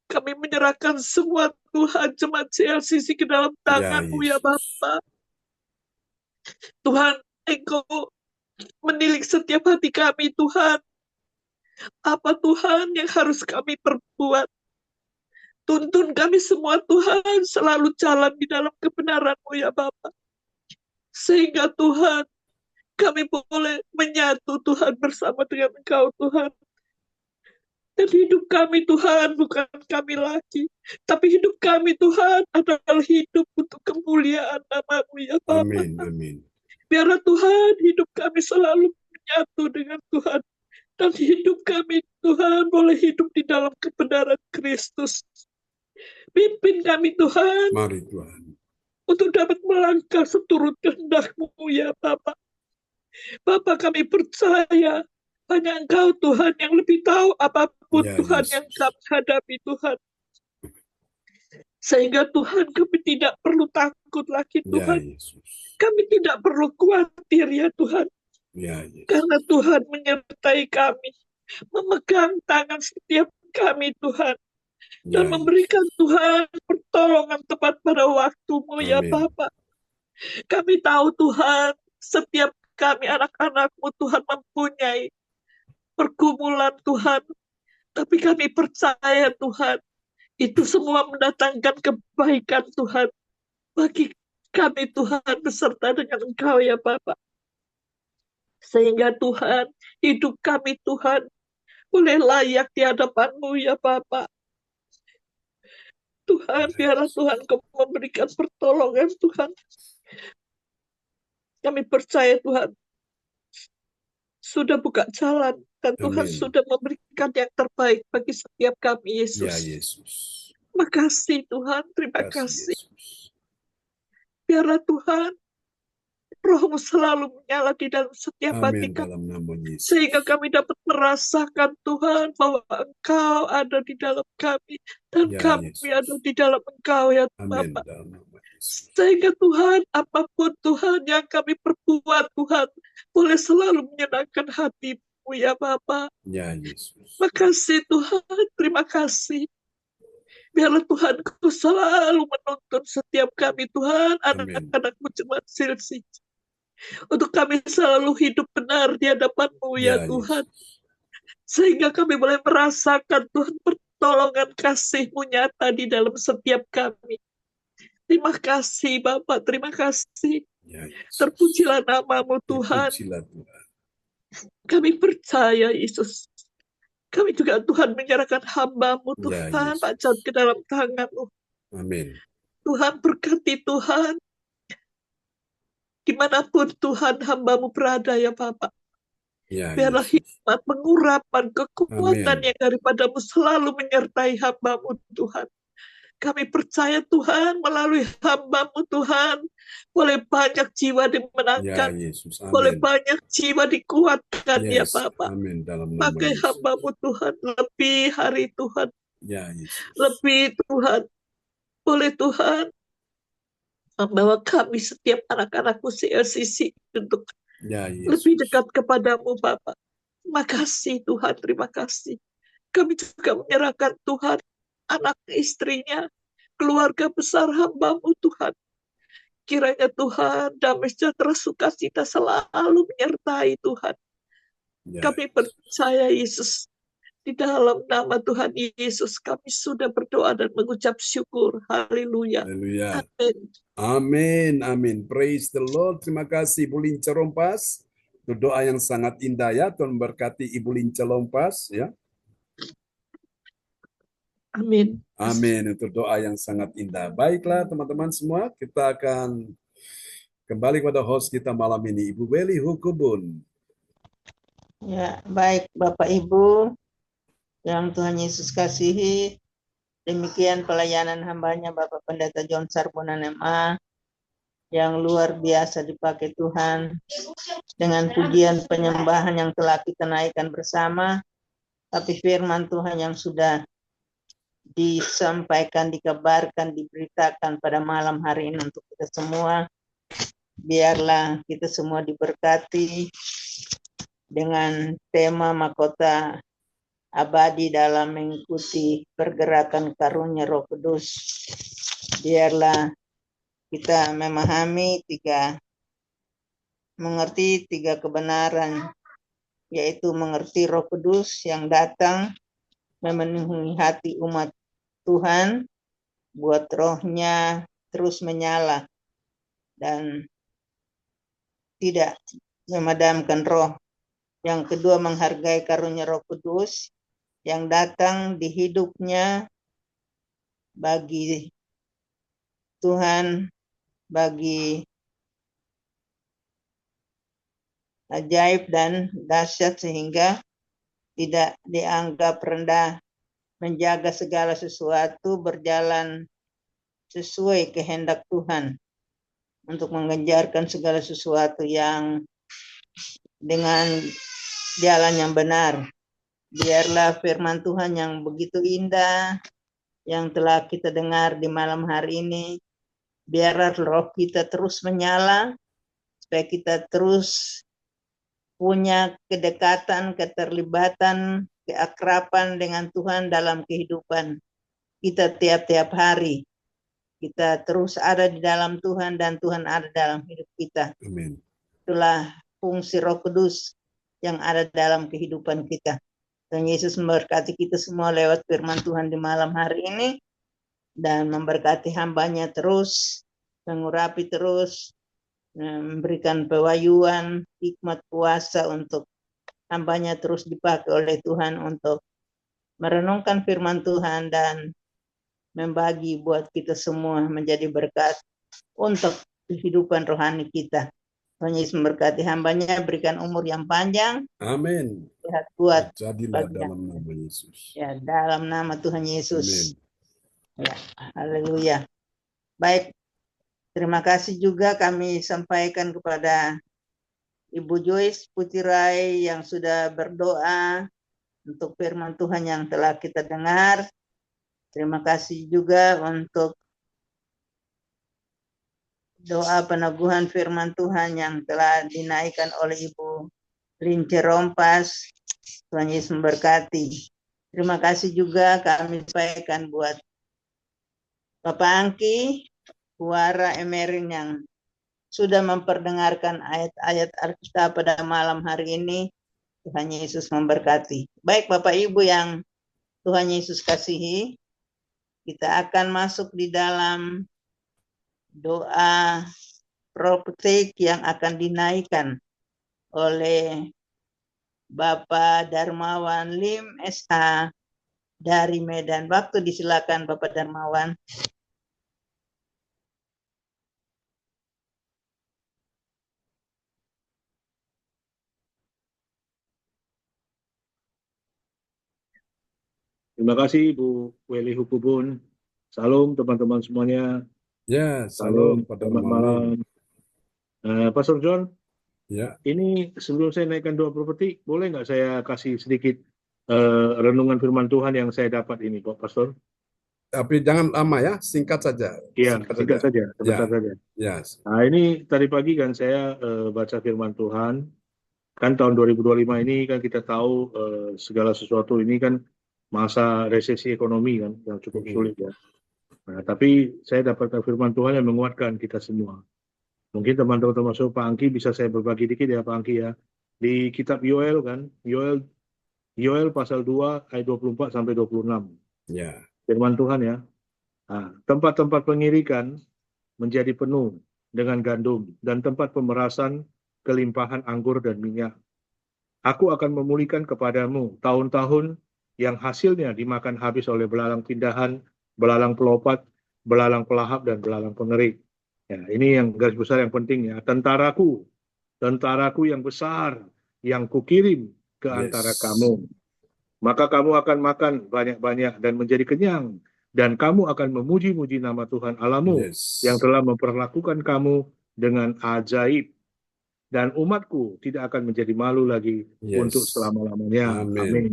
kami menyerahkan semua Tuhan jemaat CLCC ke dalam tangan-Mu ya Bapa. Tuhan, Engkau menilik setiap hati kami Tuhan. Apa Tuhan yang harus kami perbuat? Tuntun kami semua Tuhan selalu jalan di dalam kebenaran-Mu ya Bapa. Sehingga Tuhan, kami boleh menyatu Tuhan bersama dengan Engkau Tuhan. Dan hidup kami Tuhan bukan kami lagi, tapi hidup kami Tuhan adalah hidup untuk kemuliaan nama-Mu ya Bapa. Amin, amin. Biarlah Tuhan hidup kami selalu menyatu dengan Tuhan. Dan hidup kami Tuhan boleh hidup di dalam kebenaran Kristus. Pimpin kami Tuhan. Mari Tuhan. Untuk dapat melangkah seturut kehendak-Mu ya Bapa. Bapa, kami percaya hanya Engkau Tuhan yang lebih tahu apapun Tuhan yang kami hadapi Tuhan. Sehingga Tuhan, kami tidak perlu takut lagi Tuhan. Kami tidak perlu khawatir ya Tuhan. Karena Tuhan menyertai kami, memegang tangan setiap kami Tuhan, dan memberikan Tuhan pertolongan tepat pada waktu-Mu ya Bapa. Kami tahu Tuhan, setiap kami anak-anak-Mu Tuhan mempunyai pergumulan Tuhan, tapi kami percaya Tuhan, itu semua mendatangkan kebaikan Tuhan bagi kami Tuhan beserta dengan Engkau ya Bapa. Sehingga Tuhan, hidup kami Tuhan boleh layak di hadapan-Mu ya Bapa. Tuhan, biarlah Tuhan Kau memberikan pertolongan Tuhan. Kami percaya Tuhan sudah buka jalan, dan Tuhan sudah memberikan yang terbaik bagi setiap kami Yesus. Ya Yesus. Makasih Tuhan, terima kasih. Biarlah Tuhan Roh-Mu selalu menyala di dalam setiap hati Amin kami. dalam nama Yesus. Sehingga kami dapat merasakan Tuhan bahwa Engkau ada di dalam kami. Dan Ya kami Yesus. ada di dalam Engkau ya Amin Bapak. dalam nama Yesus. Sehingga Tuhan, apapun Tuhan yang kami perbuat Tuhan, boleh selalu menyenangkan hati-Mu ya Bapak. Ya Yesus. Makasih Tuhan, terima kasih. Biarlah Tuhanku selalu menuntun setiap kami Tuhan, Amin. anak-anak-Mu jemaat Silsi. Untuk kami selalu hidup benar di hadapan-Mu ya Ya Tuhan. Yesus. Sehingga kami boleh merasakan Tuhan pertolongan kasih-Mu nyata di dalam setiap kami. Terima kasih Bapak, terima kasih. Ya Yesus. Terpujilah nama-Mu Tuhan. Terpujilah Tuhan. Kami percaya Yesus. Kami juga Tuhan menyerahkan hamba-Mu Ya Tuhan, Yesus. Pak Jan ke dalam tangan-Mu. Amin. Tuhan berkati Tuhan. Dimanapun Tuhan hamba-Mu berada ya Bapak. Ya Biarlah Yesus. hikmat, pengurapan, kekuatan Amin. yang daripada-Mu selalu menyertai hamba-Mu Tuhan. Kami percaya Tuhan melalui hamba-Mu Tuhan. Boleh banyak jiwa Ya dimenangkan. Yesus. Boleh Amin. banyak jiwa dikuatkan ya Yes. Bapak. Amin dalam nama Pakai Yesus. hamba-Mu Tuhan. Lebih hari Tuhan. Ya Yesus. Lebih Tuhan. Boleh Tuhan membawa kami setiap anak-anak-Mu CLCC untuk Ya Yesus. lebih dekat kepadamu Bapak. Terima kasih Tuhan, terima kasih. Kami juga menyerahkan Tuhan, anak istrinya, keluarga besar hamba-Mu Tuhan. Kiranya Tuhan, damai sejahtera sukacita selalu menyertai Tuhan. Ya. Kami percaya Yesus. Di dalam nama Tuhan Yesus kami sudah berdoa dan mengucap syukur. Haleluya. Haleluya. Amin. Amin, amin. Praise the Lord. Terima kasih Ibu Lince Lompas. Itu doa yang sangat indah ya. Tuhan memberkati Ibu Lince Lompas ya. Amin. Amin. Itu doa yang sangat indah. Baiklah teman-teman semua, kita akan kembali kepada host kita malam ini, Ibu Weli Hukubun. Ya, baik Bapak Ibu yang Tuhan Yesus kasihi, demikian pelayanan hambanya Bapak Pendeta John Sarbonan MA yang luar biasa dipakai Tuhan dengan pujian penyembahan yang telah kita naikkan bersama, tapi firman Tuhan yang sudah disampaikan, dikabarkan, diberitakan pada malam hari ini untuk kita semua. Biarlah kita semua diberkati dengan tema mahkota abadi dalam mengikuti pergerakan karunia Roh Kudus. Biarlah kita mengerti tiga kebenaran, yaitu mengerti Roh Kudus yang datang memenuhi hati umat Tuhan, buat rohnya terus menyala dan tidak memadamkan roh. Yang kedua, menghargai karunia Roh Kudus yang datang di hidupnya bagi Tuhan, bagi ajaib dan dahsyat sehingga tidak dianggap rendah, menjaga segala sesuatu berjalan sesuai kehendak Tuhan untuk mengejarkan segala sesuatu yang dengan jalan yang benar. Biarlah firman Tuhan yang begitu indah yang telah kita dengar di malam hari ini, biarlah roh kita terus menyala, supaya kita terus punya kedekatan, keterlibatan, keakraban dengan Tuhan dalam kehidupan kita tiap-tiap hari. Kita terus ada di dalam Tuhan dan Tuhan ada dalam hidup kita. Amin. Itulah fungsi Roh Kudus yang ada dalam kehidupan kita. Tuhan Yesus memberkati kita semua lewat firman Tuhan di malam hari ini dan memberkati hambanya terus, mengurapi terus, memberikan pewahyuan, hikmat kuasa untuk hambanya terus dipakai oleh Tuhan untuk merenungkan firman Tuhan dan membagi buat kita semua menjadi berkat untuk kehidupan rohani kita. Tuhan Yesus memberkati hambanya, berikan umur yang panjang, Amin. sehat kuat. Jadilah Bagi dalam nama Yesus. Ya, dalam nama Tuhan Yesus. Amin. Ya, haleluya. Baik, Terima kasih juga kami sampaikan kepada Ibu Joyce Putirai yang sudah berdoa untuk firman Tuhan yang telah kita dengar. Terima kasih juga untuk doa peneguhan firman Tuhan yang telah dinaikkan oleh Ibu Lince Rompas. Tuhan Yesus memberkati. Terima kasih juga kami sampaikan buat Bapak Angki, Huara Emerin yang sudah memperdengarkan ayat-ayat Alkitab pada malam hari ini. Tuhan Yesus memberkati. Baik Bapak Ibu yang Tuhan Yesus kasihi, kita akan masuk di dalam doa profetik yang akan dinaikkan oleh Bapak Darmawan Lim SH dari Medan. Waktu disilakan Bapak Darmawan. Terima kasih Bu Weli Hukubun. Salam teman-teman semuanya. Ya, Salam, salam Pak selamat Darmawan. malam. Pastor John, Ya, ini sebelum saya naikkan doa propeti, boleh nggak saya kasih sedikit renungan firman Tuhan yang saya dapat ini, Pak Pastor? tapi jangan lama ya, singkat saja. Iya, singkat saja, sebentar Ya, saja. yes. Nah, ini tadi pagi kan saya baca firman Tuhan. Kan tahun 2025 ini kan kita tahu segala sesuatu ini kan masa resesi ekonomi kan yang cukup sulit ya. Nah, tapi saya dapatkan firman Tuhan yang menguatkan kita semua. Mungkin teman-teman termasuk Pak Angki bisa saya berbagi dikit ya Pak Angki ya. Di kitab Yoel kan, Yoel pasal 2 ayat 24 sampai 26. Ya. Firman Tuhan ya. Nah, tempat-tempat pengirikan menjadi penuh dengan gandum dan tempat pemerasan kelimpahan anggur dan minyak. Aku akan memulihkan kepadamu tahun-tahun yang hasilnya dimakan habis oleh belalang pindahan, belalang pelopat, belalang pelahap, dan belalang pengerik. Ya, ini yang garis besar yang penting ya. Tentaraku yang besar, yang kukirim ke antara kamu. Maka kamu akan makan banyak-banyak dan menjadi kenyang. Dan kamu akan memuji-muji nama Tuhan Allahmu yang telah memperlakukan kamu dengan ajaib. Dan umatku tidak akan menjadi malu lagi untuk selama-lamanya. Amin.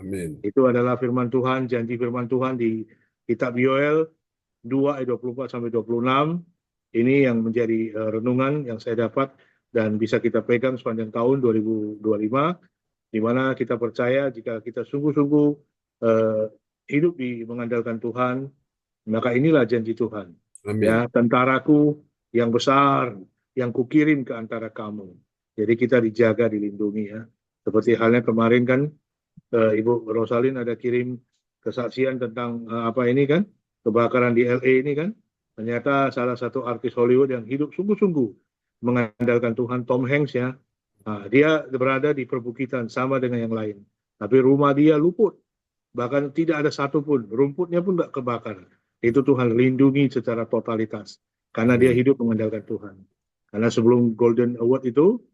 Amin. Itu adalah firman Tuhan, janji firman Tuhan di kitab Yoel 2 ayat 24 sampai 26. Ini yang menjadi renungan yang saya dapat dan bisa kita pegang sepanjang tahun 2025, di mana kita percaya jika kita sungguh-sungguh hidup mengandalkan Tuhan, maka inilah janji Tuhan. Amin. Ya, tentaraku yang besar, yang kukirim ke antara kamu. Jadi kita dijaga, dilindungi ya. Seperti halnya kemarin kan Ibu Rosalin ada kirim kesaksian tentang apa ini kan, kebakaran di LA ini kan. Ternyata salah satu artis Hollywood yang hidup sungguh-sungguh mengandalkan Tuhan, Tom Hanks ya. Nah, dia berada di perbukitan sama dengan yang lain. Tapi rumah dia luput. Bahkan tidak ada satupun, rumputnya pun nggak kebakar. Itu Tuhan lindungi secara totalitas. Karena dia hidup mengandalkan Tuhan. Karena sebelum Golden Award itu,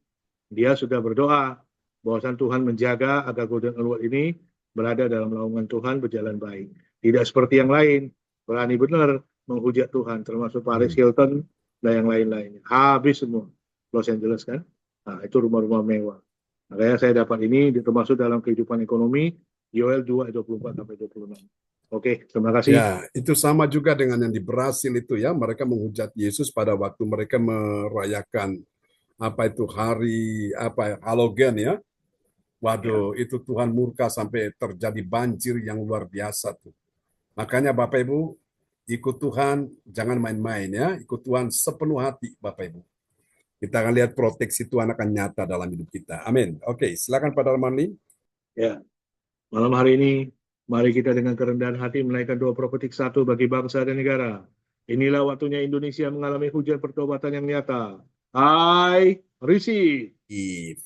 dia sudah berdoa bahwasan Tuhan menjaga agar Golden Award ini berada dalam naungan Tuhan, berjalan baik. Tidak seperti yang lain, berani benar menghujat Tuhan, termasuk Paris Hilton dan yang lain-lainnya. Habis semua Los Angeles kan. Nah, itu rumah-rumah mewah. Makanya saya dapat ini termasuk dalam kehidupan ekonomi, Yoel 2 ayat 24 sampai 26. Oke, terima kasih. Ya, itu sama juga dengan yang di Brasil itu ya, mereka menghujat Yesus pada waktu mereka merayakan apa itu hari Halogen ya. Waduh, itu Tuhan murka sampai terjadi banjir yang luar biasa tuh. Makanya Bapak Ibu, ikut Tuhan jangan main-main ya, ikut Tuhan sepenuh hati Bapak Ibu. Kita akan lihat proteksi Tuhan akan nyata dalam hidup kita. Amin. Oke, silakan Pak Darmani. Ya, malam hari ini mari kita dengan kerendahan hati menaikkan doa profetik 1 bagi bangsa dan negara. Inilah waktunya Indonesia mengalami hujan pertobatan yang nyata. I receive.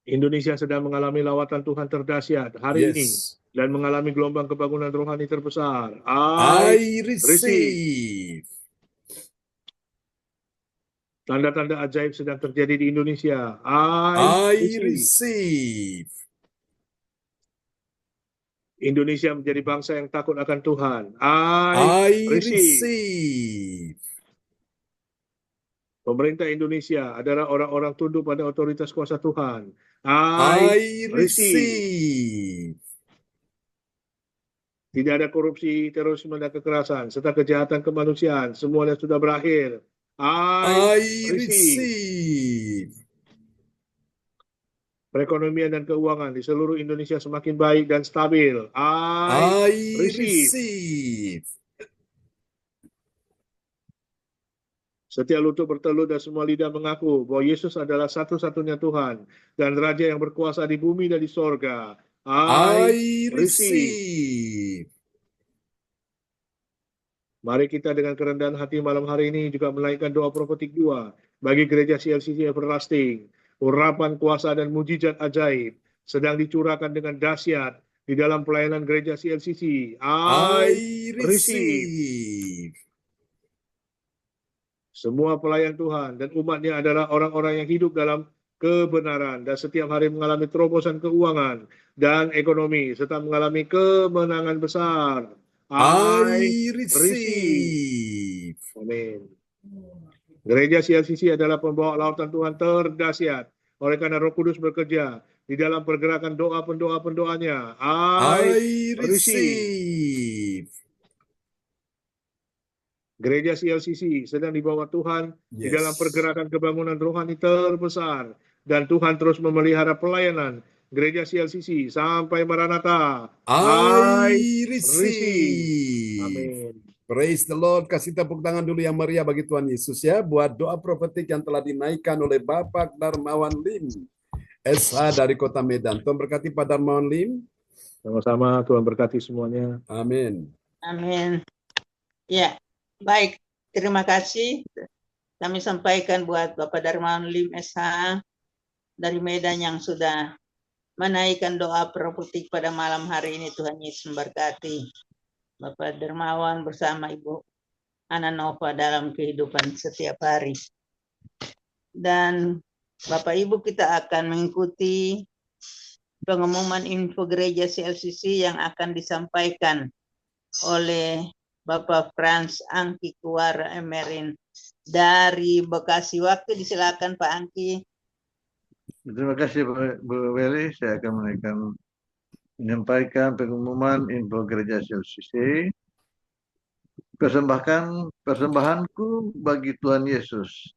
Indonesia sedang mengalami lawatan Tuhan terdahsyat hari ini dan mengalami gelombang kebangunan rohani terbesar. I receive. Tanda-tanda ajaib sedang terjadi di Indonesia. I receive. Indonesia menjadi bangsa yang takut akan Tuhan. I receive. receive. Pemerintah Indonesia adalah orang-orang tunduk pada otoritas kuasa Tuhan. I receive. receive. Tidak ada korupsi, terorisme, dan kekerasan, serta kejahatan kemanusiaan. Semuanya sudah berakhir. I receive. receive. Perekonomian dan keuangan di seluruh Indonesia semakin baik dan stabil. I receive. receive. Setiap lutut bertelut dan semua lidah mengaku bahwa Yesus adalah satu-satunya Tuhan dan Raja yang berkuasa di bumi dan di sorga. I receive. receive. Mari kita dengan kerendahan hati malam hari ini juga menaikkan doa profetik 2 bagi gereja CLCC Everlasting. Urapan kuasa dan mujizat ajaib sedang dicurahkan dengan dahsyat di dalam pelayanan gereja CLCC. I receive. receive. Semua pelayan Tuhan dan umatnya adalah orang-orang yang hidup dalam kebenaran dan setiap hari mengalami terobosan keuangan dan ekonomi serta mengalami kemenangan besar. I receive. Amin. Gereja CLCC adalah pembawa lautan Tuhan terdahsyat. Oleh karena Roh Kudus bekerja di dalam pergerakan doa pendoa-pendoanya. I receive. Gereja CLCC sedang dibawa Tuhan di dalam pergerakan kebangunan rohani terbesar. Dan Tuhan terus memelihara pelayanan gereja CLCC sampai Maranatha. I receive. Amin. Praise the Lord. Kasih tepuk tangan dulu yang meriah bagi Tuhan Yesus ya. Buat doa profetik yang telah dinaikkan oleh Bapak Darmawan Lim, SH dari Kota Medan. Tuhan berkati Pak Darmawan Lim. Sama-sama, Tuhan berkati semuanya. Amin. Amin. Ya, baik. Terima kasih. Kami sampaikan buat Bapak Darmawan Lim SH dari Medan yang sudah menaikkan doa profetik pada malam hari ini. Tuhan Yesus memberkati Bapak Darmawan bersama Ibu Ana Nova dalam kehidupan setiap hari. Dan Bapak Ibu, kita akan mengikuti pengumuman info gereja CLCC yang akan disampaikan oleh Bapak Frans Angki Kuara Emerin dari Bekasi. Waktu disilakan Pak Angki. Terima kasih Bu Weli. Saya akan menyampaikan pengumuman info gereja CLCC. Persembahanku bagi Tuhan Yesus.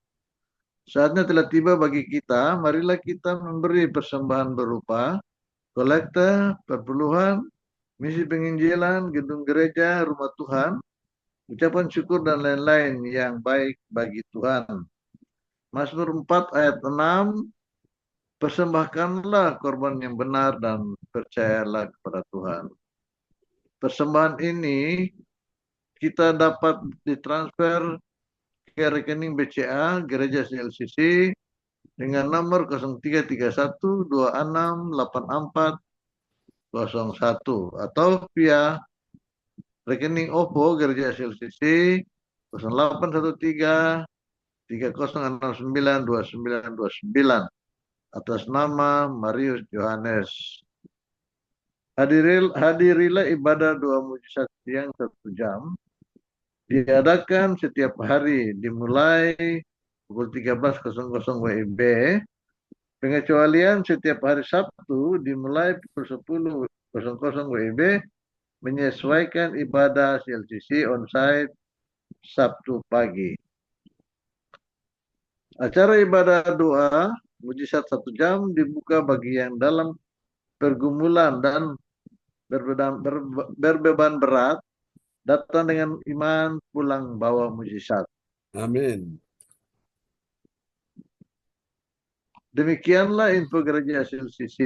Saatnya telah tiba bagi kita. Marilah kita memberi persembahan berupa kolekta, perpuluhan, misi penginjilan, gedung gereja, rumah Tuhan, ucapan syukur dan lain-lain yang baik bagi Tuhan. Mazmur 4 ayat 6, persembahkanlah korban yang benar dan percayalah kepada Tuhan. Persembahan ini kita dapat ditransfer ke rekening BCA Gereja CLCC dengan nomor 0331268401 atau via rekening OVO Gereja CLCC 0813 30692929 atas nama Marius Johannes. Hadirilah ibadah doa mujizat siang 1 jam. Diadakan setiap hari dimulai pukul 13.00 WIB. Pengecualian setiap hari Sabtu dimulai pukul 10.00 WIB menyesuaikan ibadah CLCC onsite Sabtu pagi. Acara ibadah doa mujizat 1 jam dibuka bagi yang dalam pergumulan dan berbeban berat, datang dengan iman, pulang bawa mujizat. Amin. Demikianlah info gereja CLCC.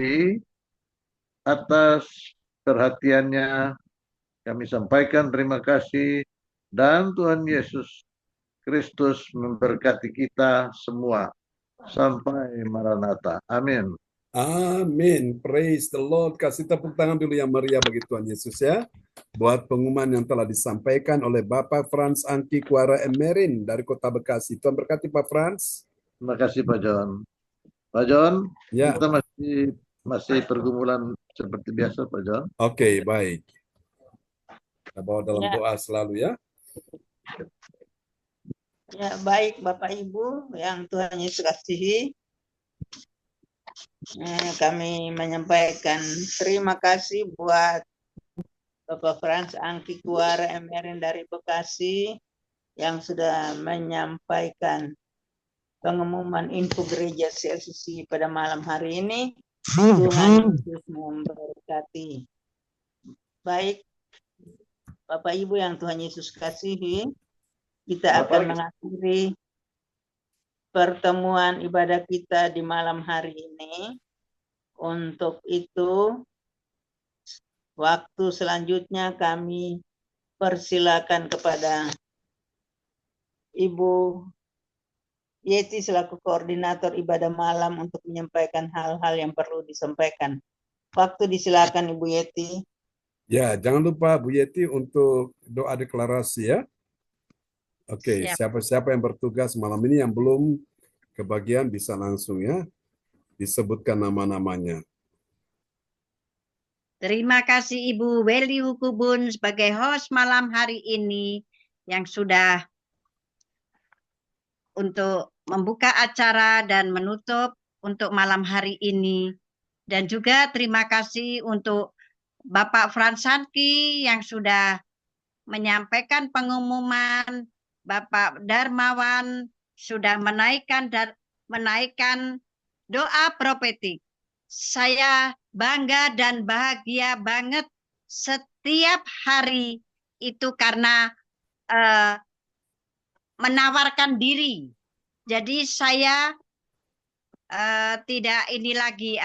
Atas perhatiannya kami sampaikan terima kasih dan Tuhan Yesus Kristus memberkati kita semua sampai Maranatha. Amin. Amin. Praise the Lord. Kasih tepuk tangan dulu yang meriah bagi Tuhan Yesus ya. Buat pengumuman yang telah disampaikan oleh Bapak Frans Angki Kuara Emerin dari Kota Bekasi. Tuhan berkati Pak Frans. Terima kasih Pak John. Pak John, Ya. kita masih Masih pergumulan seperti biasa, Pak John. Oke, baik. Kita bawa dalam Ya. doa selalu ya. Ya, baik Bapak Ibu yang Tuhan Yesus kasihi. Kami menyampaikan terima kasih buat Bapak Frans Angki Kuara MRN dari Bekasi yang sudah menyampaikan pengumuman info gereja CLCC pada malam hari ini. Tuhan Yesus memberkati. Baik Bapak Ibu yang Tuhan Yesus kasihi, kita akan mengakhiri pertemuan ibadah kita di malam hari ini. Untuk itu, waktu selanjutnya kami persilakan kepada Ibu Yeti selaku koordinator ibadah malam untuk menyampaikan hal-hal yang perlu disampaikan. Waktu disilakan Ibu Yeti. Ya, jangan lupa Bu Yeti untuk doa deklarasi ya. Oke, siapa-siapa yang bertugas malam ini yang belum kebagian bisa langsung ya disebutkan nama-namanya. Terima kasih Ibu Weli Hukubun sebagai host malam hari ini yang sudah untuk membuka acara dan menutup untuk malam hari ini. Dan juga terima kasih untuk Bapak Frans Angki yang sudah menyampaikan pengumuman, Bapak Darmawan sudah menaikkan doa profetik. Saya bangga dan bahagia banget setiap hari itu karena menawarkan diri. Jadi saya tidak ini lagi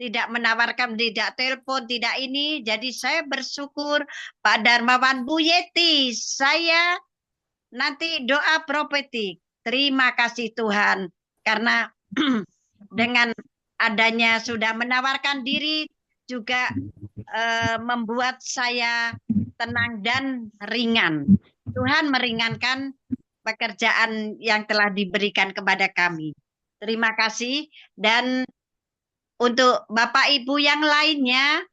tidak menawarkan, tidak telepon, tidak ini. Jadi saya bersyukur Pak Darmawan, Bu Yeti, saya nanti doa profetik. Terima kasih Tuhan karena dengan adanya sudah menawarkan diri juga membuat saya tenang dan ringan. Tuhan meringankan pekerjaan yang telah diberikan kepada kami. Terima kasih. Dan untuk Bapak Ibu yang lainnya,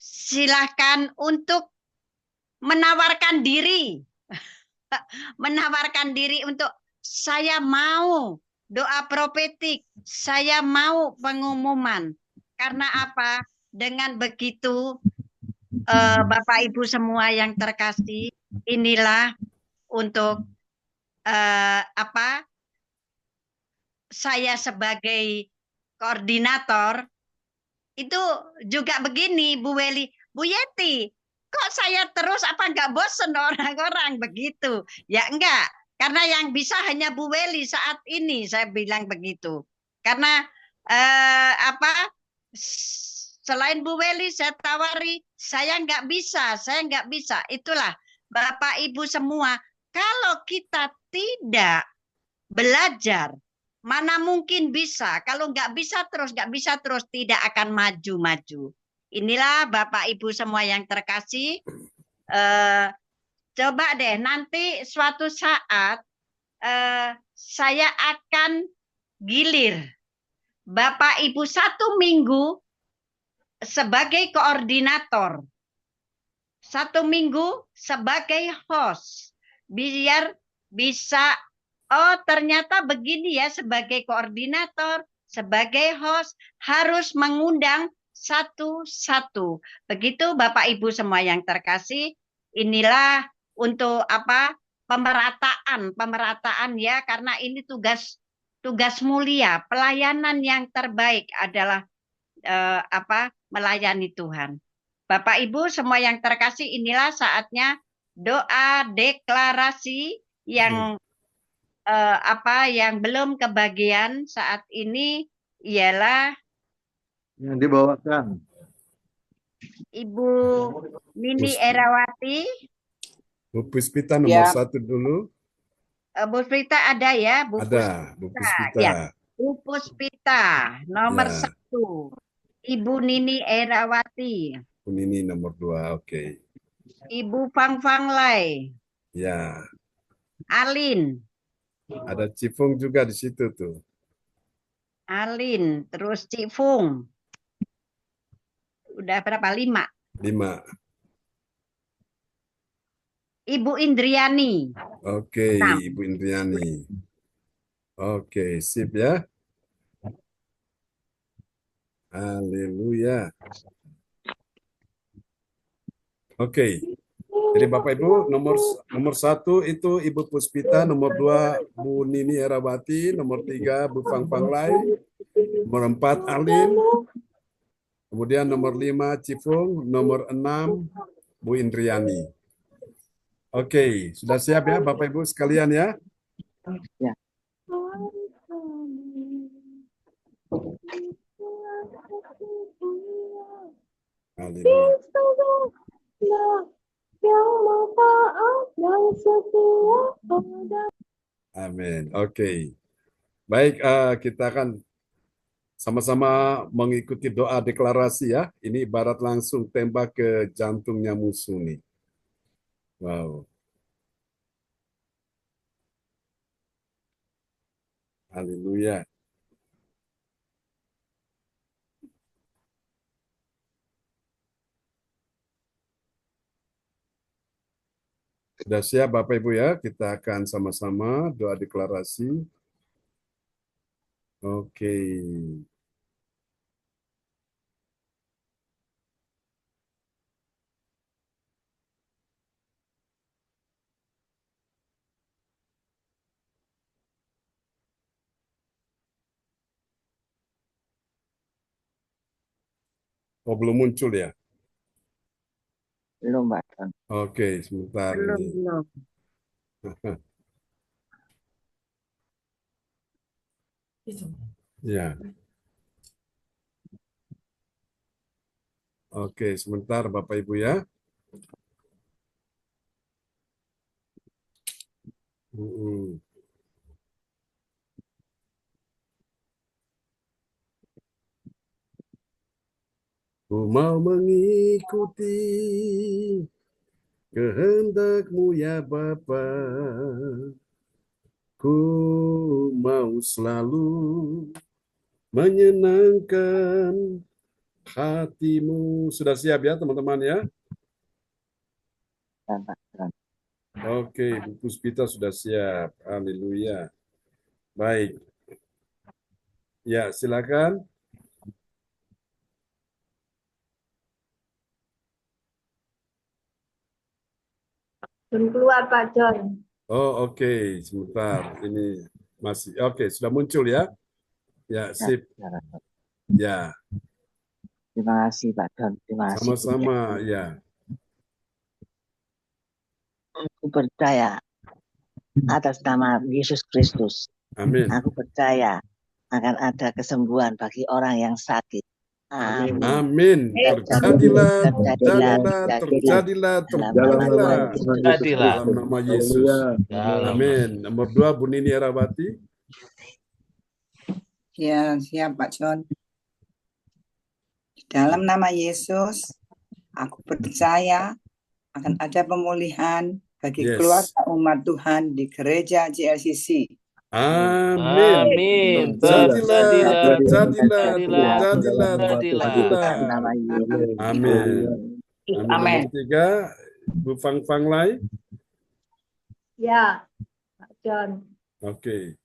silakan untuk menawarkan diri. Menawarkan diri untuk saya mau doa profetik, saya mau pengumuman. Karena apa? Dengan begitu, Bapak Ibu semua yang terkasih, inilah untuk saya sebagai koordinator itu juga begini, Bu Weli, Bu Yeti, kok saya terus apa nggak bosen orang-orang begitu? Ya enggak, karena yang bisa hanya Bu Weli saat ini, saya bilang begitu. Karena selain Bu Weli saya tawari, saya nggak bisa. Itulah Bapak Ibu semua, kalau kita tidak belajar, mana mungkin bisa. Kalau nggak bisa terus tidak akan maju-maju. Inilah Bapak Ibu semua yang terkasih. Coba deh nanti suatu saat saya akan gilir Bapak Ibu 1 minggu sebagai koordinator. 1 minggu sebagai host. Biar bisa, oh ternyata begini ya, sebagai koordinator, sebagai host, harus mengundang satu-satu. Begitu Bapak Ibu semua yang terkasih, inilah untuk pemerataan ya, karena ini tugas mulia, pelayanan yang terbaik adalah melayani Tuhan. Bapak Ibu semua yang terkasih, inilah saatnya doa deklarasi yang yang belum kebagian saat ini ialah yang dibawakan Ibu Nini Erawati. Bu Puspita nomor 1 dulu. Bu Puspita ada ya? Ada, Bu Puspita. Ya. Bu Puspita nomor 1. Ibu Nini Erawati. Bu Nini nomor 2, oke. Ibu Fang Fang Lai. Ya. Alin. Ada Cifung juga di situ tuh. Alin, terus Cifung. Udah berapa? 5. 5. Ibu Indriani. Oke, 6. Ibu Indriani. Oke, sip ya. Haleluya. Oke. Jadi Bapak Ibu, nomor 1 itu Ibu Puspita, nomor 2 Bu Nini Herawati, nomor 3 Bu Fang Fanglai, nomor 4 Alin, kemudian nomor 5 Cifung, nomor 6 Bu Indriani. Oke, sudah siap ya Bapak Ibu sekalian ya? Ya. Haleluya. Amin. Oke. Baik, kita akan sama-sama mengikuti doa deklarasi ya. Ini ibarat langsung tembak ke jantungnya musuh nih. Wow. Haleluya. Sudah siap Bapak Ibu ya? Kita akan sama-sama doa deklarasi. Oke. Oh, belum muncul ya? Belum, Pak. Oke, sebentar ini. Belum. Ya. Oke, sebentar Bapak Ibu ya. Ku mau mengikuti kehendak-Mu ya Bapa. Ku mau selalu menyenangkan hati-Mu. Sudah siap ya teman-teman ya? Oke, Bu Puspita sudah siap. Haleluya. Baik. Ya, silakan. Belum keluar Pak John. Oh, oke. Sebentar. Ini masih. Oke, sudah muncul ya? Ya, sip. Ya. Terima kasih Pak John. Terima kasih. Sama-sama, ya. Aku percaya atas nama Yesus Kristus. Amin. Aku percaya akan ada kesembuhan bagi orang yang sakit. Amin. Amin. Terjadilah, terjadilah. Dalam nama Yesus. Amin. Nomor 2, Bu Nini Herawati. Ya, siap Pak John. Dalam nama Yesus, aku percaya akan ada pemulihan bagi keluarga umat Tuhan di gereja JLCC. Amin. Terjadilah. Amin. Nomor 3, Bu Fang Fanglai. Ya, Pak John. Oke.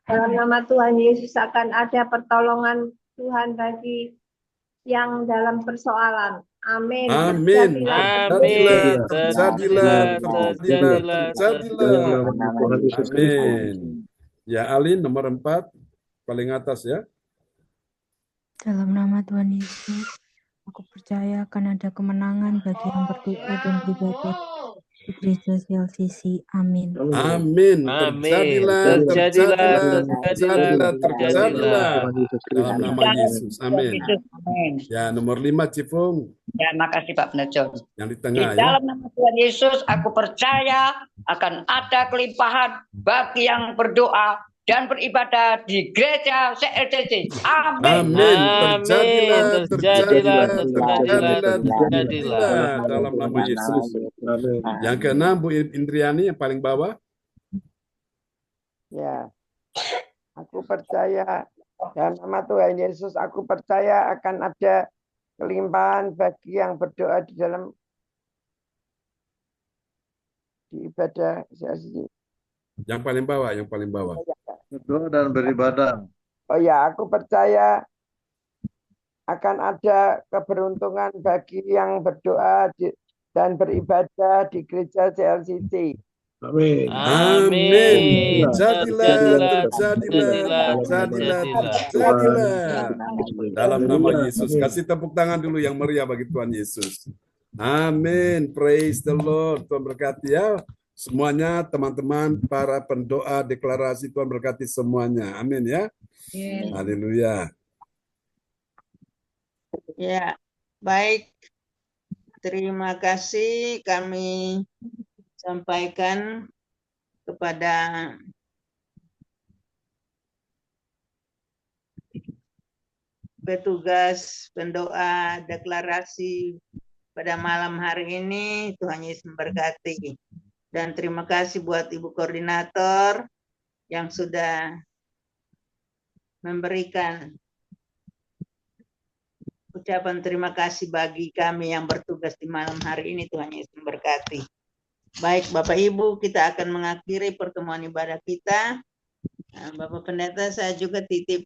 Dalam nama Tuhan Yesus akan ada pertolongan Tuhan bagi yang dalam persoalan. Amin. Amin. Terjadilah. Amin. Ya, Alin nomor 4 paling atas ya. Dalam nama Tuhan Yesus, aku percaya akan ada kemenangan bagi yang berdoa dan beribadah di gereja JLCC. Amin. Amin. Terjadilah. Dalam nama Yesus. Amin. Ya, nomor 5 Cifung. Ya, makasih Pak Benejo. Yang di Di tengah ya. dalam nama Tuhan Yesus, aku percaya akan ada kelimpahan bagi yang berdoa dan beribadah di gereja CLCC. Amin. Terjadilah dalam nama Yesus. Yang ke-6 Bu Indriani yang paling bawah. Ya, aku percaya Dalam nama Tuhan Yesus, aku percaya akan ada kelimpahan bagi yang berdoa di dalam ibadah sesi. Yang paling bawah. Berdoa dan beribadah. Oh ya, aku percaya akan ada keberuntungan bagi yang berdoa dan beribadah di gereja CLCC. Amin. Amin. Jadilah. Dalam nama Yesus. Kasih tepuk tangan dulu yang meriah bagi Tuhan Yesus. Amin. Praise the Lord. Tuhan berkati ya. Semuanya teman-teman para pendoa deklarasi, Tuhan berkati semuanya. Amin ya. Haleluya. Ya, baik. Terima kasih kami sampaikan kepada petugas pendoa deklarasi pada malam hari ini. Tuhan Yesus memberkati. Dan terima kasih buat Ibu Koordinator yang sudah memberikan ucapan terima kasih bagi kami yang bertugas di malam hari ini. Tuhan Yesus memberkati. Baik Bapak Ibu, kita akan mengakhiri pertemuan ibadah kita. Bapak Pendeta, saya juga titip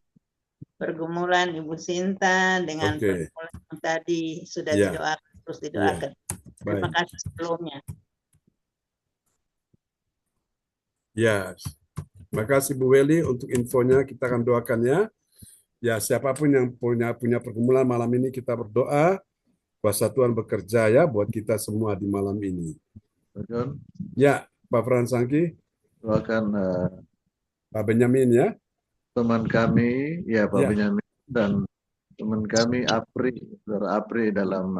pergumulan Ibu Sinta dengan pergumulan yang tadi sudah didoakan, terus didoakan. Terima kasih sebelumnya. Ya, terima kasih Bu Weli untuk infonya. Kita akan doakan ya. Ya, siapapun yang punya pergumulan malam ini, kita berdoa kuasa Tuhan bekerja ya buat kita semua di malam ini. Ya, Pak Fransangki. Doakan Pak Benyamin ya. Teman kami, ya Pak Benyamin dan teman kami Saudara Apri dalam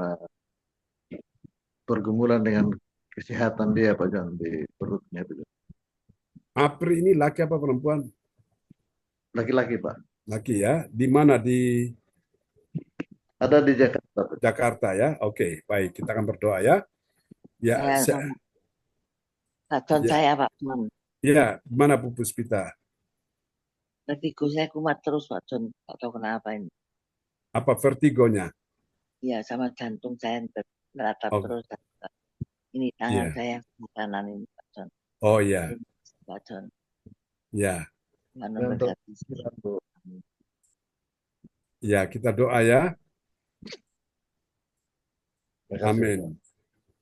pergumulan dengan kesehatan dia Pak John di perutnya itu. Apri ini laki apa perempuan? Laki-laki Pak. Laki ya. Di mana? Ada di Jakarta. Jakarta ya. Oke, baik. Kita akan berdoa ya. Ya. Saya Pak John. Ya, mana Bu Puspita? Vertigo saya kumat terus Pak John. Tak tahu kenapa ini. Apa vertigonya? Iya, sama jantung saya meratap terus. Ini tangan saya kanan ini Pak John. Oh ya. Pak John. Ya. Ya, kita doa ya. Amin.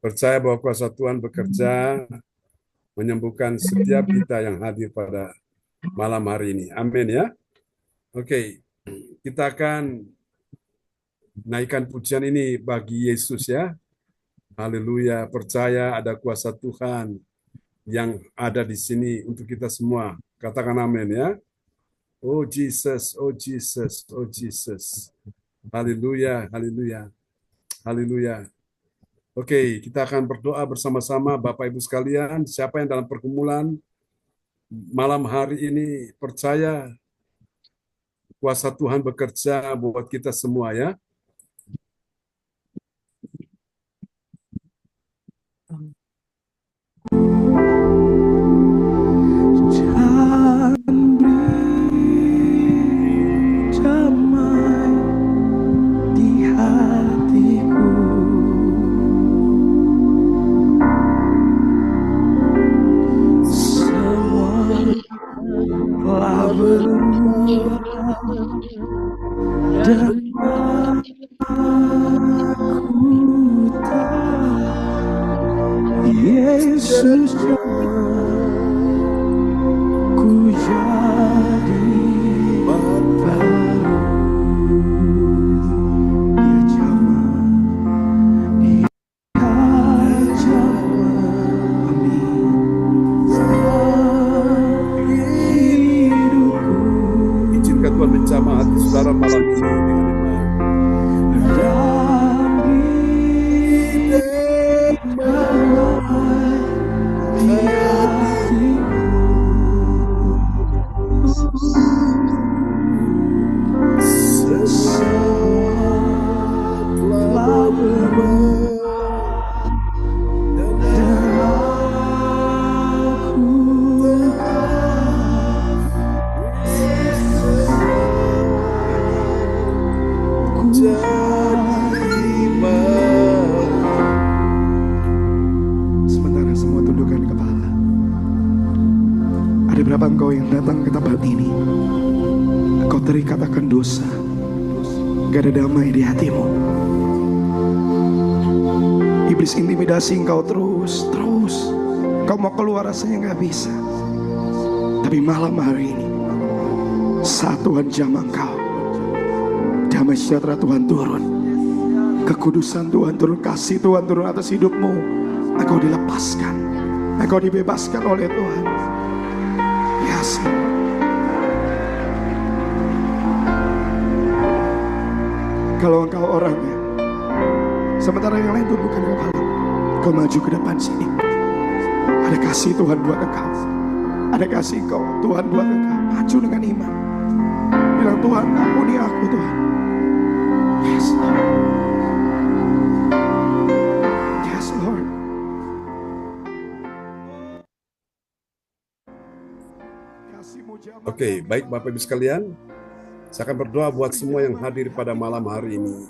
Percaya bahwa kuasa Tuhan bekerja menyembuhkan setiap kita yang hadir pada malam hari ini. Amin ya. Oke, kita akan naikkan pujian ini bagi Yesus ya. Haleluya, percaya ada kuasa Tuhan yang ada di sini untuk kita semua. Katakan amin ya. Oh Jesus, oh Jesus, oh Jesus. Haleluya, haleluya, haleluya. Oke, kita akan berdoa bersama-sama Bapak Ibu sekalian. Siapa yang dalam pergumulan malam hari ini percaya kuasa Tuhan bekerja buat kita semua ya. Yesus ku jadi baru, dia jamah, dia jamah, amin. Hidupku, izinkan Tuhan menjamah hati saudara malam ini dengan iman. beberapa engkau yang datang ke tempat ini, engkau terikat akan dosa, gak ada damai di hatimu. Iblis intimidasi engkau terus. Kau mau keluar rasanya gak bisa. Tapi malam hari ini, saat Tuhan jamah engkau, damai sejahtera Tuhan turun, kekudusan Tuhan turun, kasih Tuhan turun atas hidupmu. Engkau dilepaskan, engkau dibebaskan oleh Tuhan. Yes. Kalau engkau orangnya, sementara yang lain tundukkan kepala, kau maju ke depan sini. Ada kasih Tuhan buat engkau. Ada kasih kau Tuhan buat engkau. Maju dengan iman. Bilang, Tuhan, ampuni aku, Tuhan. Yes, Lord. Yes, Lord. Oke, baik Bapak Ibu sekalian. Saya akan berdoa buat semua yang hadir pada malam hari ini.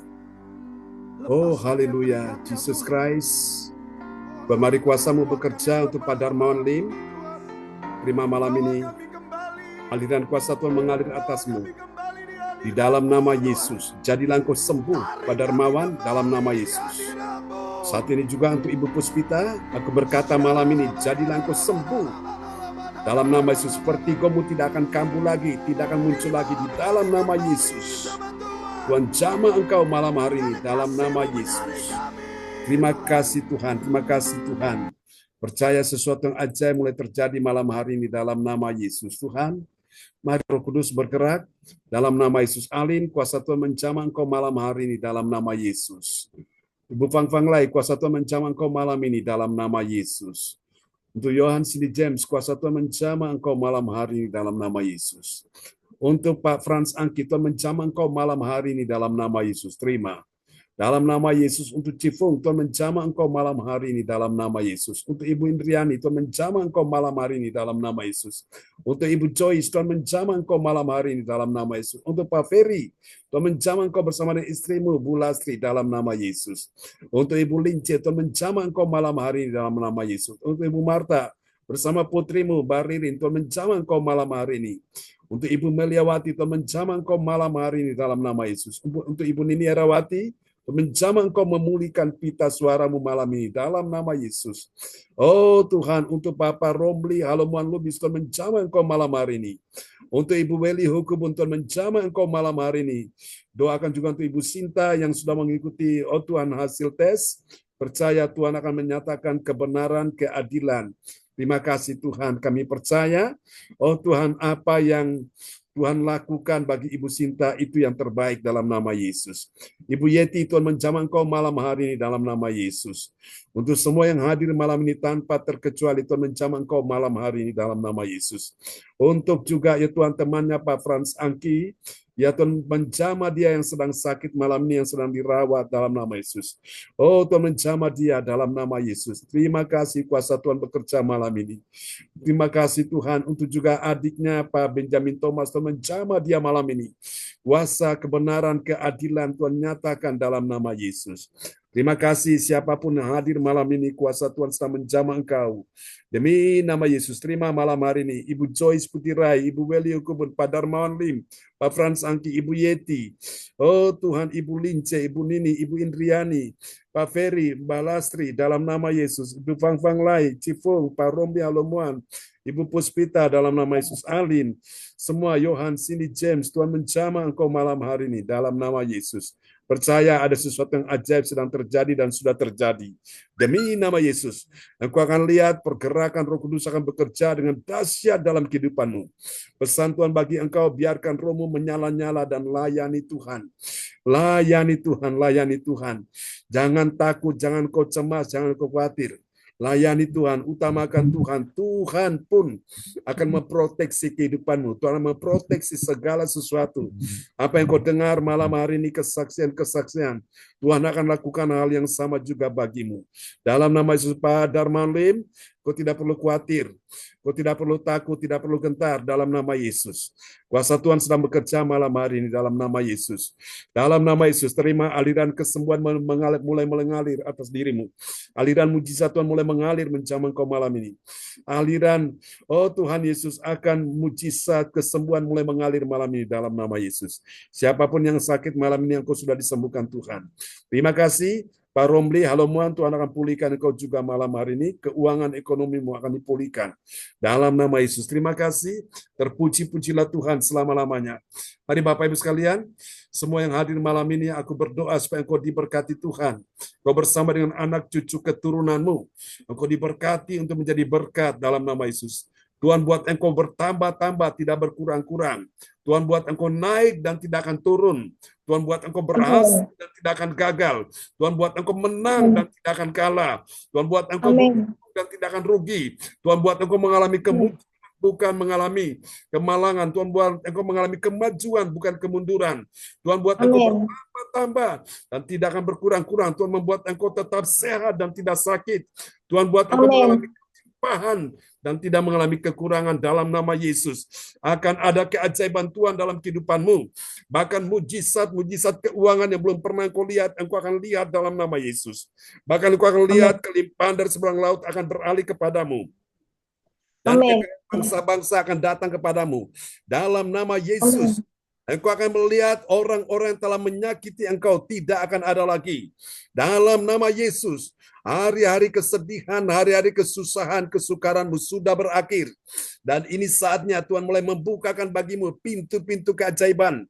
Oh, haleluya, Jesus Christ. Bemari kuasa-Mu bekerja untuk Pak Darmawan Lim. Terima malam ini aliran kuasa Tuhan mengalir atasmu. Di dalam nama Yesus, jadilah engkau sembuh Pak Darmawan dalam nama Yesus. Saat ini juga untuk Ibu Puspita, aku berkata malam ini, jadilah engkau sembuh dalam nama Yesus. Seperti kamu tidak akan kambuh lagi, tidak akan muncul lagi di dalam nama Yesus. Tuhan jamah engkau malam hari ini dalam nama Yesus. Terima kasih Tuhan, terima kasih Tuhan. Percaya sesuatu yang ajaib mulai terjadi malam hari ini dalam nama Yesus. Tuhan, mari Roh Kudus bergerak dalam nama Yesus. Alin, kuasa Tuhan menjamah engkau malam hari ini dalam nama Yesus. Ibu Fang Lai, kuasa Tuhan menjamah engkau malam ini dalam nama Yesus. Untuk Yohan Cindy James, kuasa Tuhan menjamah engkau malam hari ini dalam nama Yesus. Untuk Pak Franz Angki, Tuhan menjamah engkau malam hari ini dalam nama Yesus. Terima. Dalam nama Yesus. Untuk Cifung, Tuhan menjamah engkau malam hari ini dalam nama Yesus. Untuk Ibu Indriani, Tuhan menjamah engkau malam hari ini dalam nama Yesus. Untuk Ibu Joyce, Tuhan menjamah engkau malam hari ini dalam nama Yesus. Untuk Pak Ferry, Tuhan menjamah engkau bersama dengan istrimu, Bu Lastri, dalam nama Yesus. Untuk Ibu Lince, Tuhan menjamah engkau malam hari ini dalam nama Yesus. Untuk Ibu Marta, bersama putrimu, Baririn, Tuhan menjamah engkau malam hari ini. Untuk Ibu Meliawati, Tuhan menjamah engkau malam hari ini dalam nama Yesus. Untuk Ibu Nini Erawati, menjamah engkau memulihkan pita suaramu malam ini dalam nama Yesus. Oh Tuhan, untuk Bapak Romli, Halomuan Lubis, Tuhan menjamah engkau malam hari ini. Untuk Ibu Weli Hukum, Tuhan menjamah engkau malam hari ini. Doakan juga untuk Ibu Sinta yang sudah mengikuti, oh Tuhan, hasil tes. Percaya Tuhan akan menyatakan kebenaran, keadilan. Terima kasih Tuhan, kami percaya, oh Tuhan, apa yang Tuhan lakukan bagi Ibu Sinta itu yang terbaik dalam nama Yesus. Ibu Yeti, Tuhan menjamah engkau malam hari ini dalam nama Yesus. Untuk semua yang hadir malam ini tanpa terkecuali, Tuhan menjamah engkau malam hari ini dalam nama Yesus. Untuk juga ya Tuhan temannya Pak Franz Angki, ya Tuhan menjamah dia yang sedang sakit malam ini, yang sedang dirawat dalam nama Yesus. Oh Tuhan menjamah dia dalam nama Yesus. Terima kasih kuasa Tuhan bekerja malam ini. Terima kasih Tuhan untuk juga adiknya Pak Benjamin Thomas, Tuhan menjamah dia malam ini. Kuasa kebenaran, keadilan Tuhan nyatakan dalam nama Yesus. Terima kasih siapapun yang hadir malam ini, kuasa Tuhan sedang menjamah engkau. Demi nama Yesus, terima malam hari ini. Ibu Joyce Putirai, Ibu Weli Hukum, Pak Darmawan Lim, Pak Franz Angki, Ibu Yeti. Oh Tuhan, Ibu Lince, Ibu Nini, Ibu Indriani, Pak Ferry, Mbak Lastri, dalam nama Yesus. Ibu Fang Lai, Cifung, Pak Rombi Alomuan, Ibu Puspita, dalam nama Yesus. Alin, semua Yohan, Cindy James, Tuhan menjamah engkau malam hari ini, dalam nama Yesus. Percaya ada sesuatu yang ajaib sedang terjadi dan sudah terjadi. Demi nama Yesus, engkau akan lihat pergerakan Roh Kudus akan bekerja dengan dahsyat dalam kehidupanmu. Pesan Tuhan bagi engkau, biarkan rohmu menyala-nyala dan layani Tuhan. Layani Tuhan, layani Tuhan. Jangan takut, jangan kau cemas, jangan kau khawatir. Layani Tuhan, utamakan Tuhan. Tuhan pun akan memproteksi kehidupanmu. Tuhan akan memproteksi segala sesuatu. Apa yang kau dengar malam hari ini, kesaksian-kesaksian, Tuhan akan lakukan hal yang sama juga bagimu. Dalam nama Yesus, Pak Darmawan Lim, Kau tidak perlu khawatir. Kau tidak perlu takut, tidak perlu gentar dalam nama Yesus. Kuasa Tuhan sedang bekerja malam hari ini dalam nama Yesus. Dalam nama Yesus, terima aliran kesembuhan mulai mengalir atas dirimu. Aliran mujizat Tuhan mulai mengalir menjamah kau malam ini. Aliran, oh Tuhan Yesus, akan mujizat kesembuhan mulai mengalir malam ini dalam nama Yesus. Siapapun yang sakit malam ini, engkau sudah disembuhkan Tuhan. Terima kasih. Pak Romli, halo Tuhan, Tuhan akan pulihkan engkau juga malam hari ini. Keuangan ekonomimu akan dipulihkan. Dalam nama Yesus, terima kasih. Terpuji-pujilah Tuhan selama-lamanya. Mari Bapak Ibu sekalian, semua yang hadir malam ini, aku berdoa supaya engkau diberkati Tuhan. Engkau bersama dengan anak cucu keturunanmu. Engkau diberkati untuk menjadi berkat dalam nama Yesus. Tuhan buat engkau bertambah-tambah, tidak berkurang-kurang. Tuhan buat engkau naik dan tidak akan turun. Tuhan buat engkau berhasil dan tidak akan gagal. Tuhan buat engkau menang dan tidak akan kalah. Tuhan buat engkau beruntung dan tidak akan rugi. Tuhan buat engkau mengalami kemunduran, bukan mengalami kemalangan. Tuhan buat engkau mengalami kemajuan, bukan kemunduran. Tuhan buat engkau bertambah-tambah dan tidak akan berkurang-kurang. Tuhan membuat engkau tetap sehat dan tidak sakit. Tuhan buat engkau mengalami kelimpahan dan tidak mengalami kekurangan dalam nama Yesus. Akan ada keajaiban Tuhan dalam kehidupanmu. Bahkan mujizat-mujizat keuangan yang belum pernah engkau lihat, engkau akan lihat dalam nama Yesus. Bahkan engkau akan lihat kelimpahan dari seberang laut akan beralih kepadamu. Dan bangsa-bangsa akan datang kepadamu. Dalam nama Yesus. Engkau akan melihat orang-orang yang telah menyakiti engkau tidak akan ada lagi. Dalam nama Yesus. Hari-hari kesedihan, hari-hari kesusahan, kesukaranmu sudah berakhir. Dan ini saatnya Tuhan mulai membukakan bagimu pintu-pintu keajaiban.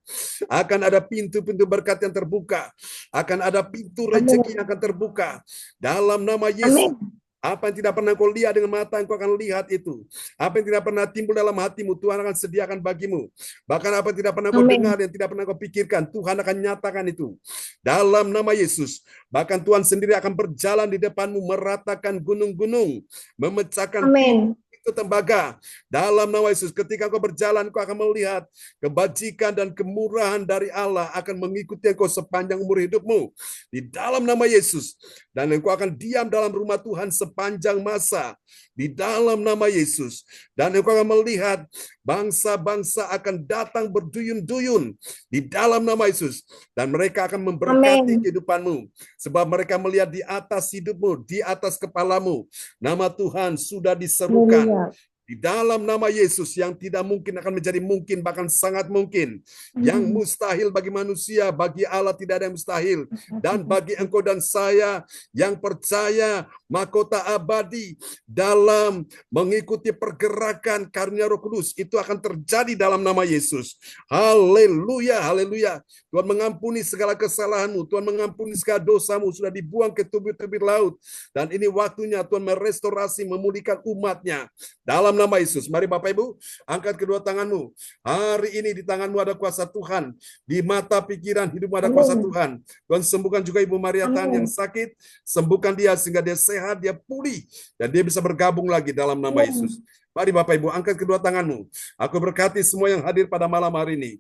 Akan ada pintu-pintu berkat yang terbuka. Akan ada pintu rezeki yang akan terbuka. Dalam nama Yesus. Apa yang tidak pernah kau lihat dengan mata, engkau akan lihat itu. Apa yang tidak pernah timbul dalam hatimu, Tuhan akan sediakan bagimu. Bahkan apa yang tidak pernah kau dengar, yang tidak pernah kau pikirkan, Tuhan akan nyatakan itu. Dalam nama Yesus. Bahkan Tuhan sendiri akan berjalan di depanmu, meratakan gunung-gunung, memecahkan pintu tembaga. Dalam nama Yesus, ketika kau berjalan, kau akan melihat kebajikan dan kemurahan dari Allah akan mengikuti engkau sepanjang umur hidupmu. Di dalam nama Yesus. Dan engkau akan diam dalam rumah Tuhan sepanjang masa. Di dalam nama Yesus. Dan engkau akan melihat bangsa-bangsa akan datang berduyun-duyun. Di dalam nama Yesus. Dan mereka akan memberkati kehidupanmu. Sebab mereka melihat di atas hidupmu, di atas kepalamu. Nama Tuhan sudah diserukan. Di dalam nama Yesus, yang tidak mungkin akan menjadi mungkin, bahkan sangat mungkin. Yang mustahil bagi manusia, bagi Allah tidak ada yang mustahil. Dan bagi engkau dan saya yang percaya mahkota abadi dalam mengikuti pergerakan karunia Roh Kudus, itu akan terjadi dalam nama Yesus. Haleluya, haleluya. Tuhan mengampuni segala kesalahanmu, Tuhan mengampuni segala dosamu, sudah dibuang ke tubir-tubir laut. Dan ini waktunya Tuhan merestorasi, memulihkan umatnya. Dalam nama Yesus. Mari Bapak Ibu, angkat kedua tanganmu. Hari ini di tanganmu ada kuasa Tuhan. Di mata pikiran hidupmu ada kuasa Tuhan. Tuhan sembuhkan juga Ibu Maria Tan yang sakit. Sembuhkan dia sehingga dia sehat, dia pulih. Dan dia bisa bergabung lagi dalam nama Yesus. Mari Bapak Ibu, angkat kedua tanganmu. Aku berkati semua yang hadir pada malam hari ini.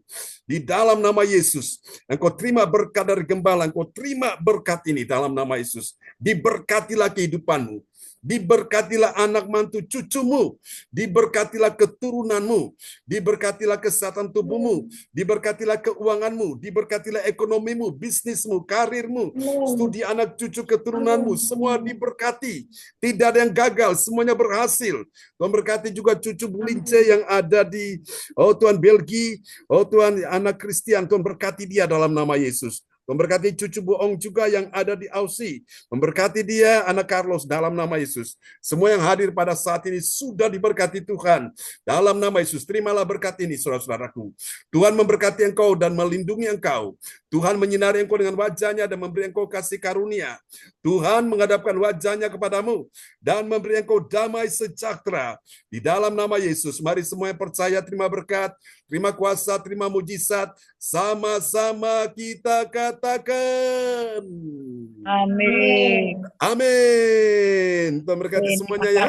Di dalam nama Yesus. Engkau terima berkat dari gembala. Engkau terima berkat ini dalam nama Yesus. Diberkatilah kehidupanmu. Diberkatilah anak mantu cucumu, diberkatilah keturunanmu, diberkatilah kesehatan tubuhmu, diberkatilah keuanganmu, diberkatilah ekonomimu, bisnismu, karirmu, studi anak cucu keturunanmu, semua diberkati. Tidak ada yang gagal, semuanya berhasil. Tuhan berkati juga cucu Bulince yang ada di Tuhan Belgia, Tuhan anak Kristian, Tuhan berkati dia dalam nama Yesus. Memberkati cucu Boong juga yang ada di Aussie. Memberkati dia, anak Carlos, dalam nama Yesus. Semua yang hadir pada saat ini sudah diberkati Tuhan. Dalam nama Yesus, terimalah berkat ini, saudara-saudaraku. Tuhan memberkati engkau dan melindungi engkau. Tuhan menyinari engkau dengan wajahnya dan memberi engkau kasih karunia. Tuhan menghadapkan wajahnya kepadamu dan memberi engkau damai sejahtera. Di dalam nama Yesus, mari semua yang percaya terima berkat, terima kuasa, terima mujizat. Sama-sama kita katakan. Amin. Amin. Tuhan berkati semuanya ya.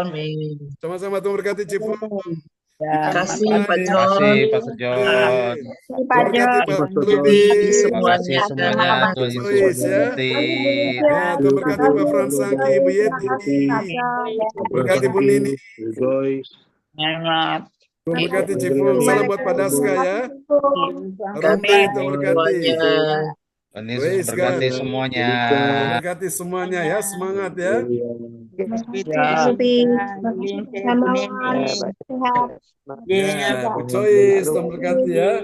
Amin. Sama-sama Tuhan berkati Cipung. Terima kasih Pak Baik. John. Makasih Pak Sejot. Berkati Pak Bu Lili. Makasih semuanya Bu Tuhan Yesus Joyce ya. memberkati. Ya, Tuhan berkati Pak Fransangki, Ibu Yeti. Berkati Bu Nini. Selamat. Tuhan berkati Cifung. Salam buat Pak Daska ya. Romli, Tuhan berkati. Tuhan Yesus berkati semuanya. Tuhan berkati semuanya ya. Semangat ya. Ya, Bu Joyce, Tuhan berkati ya.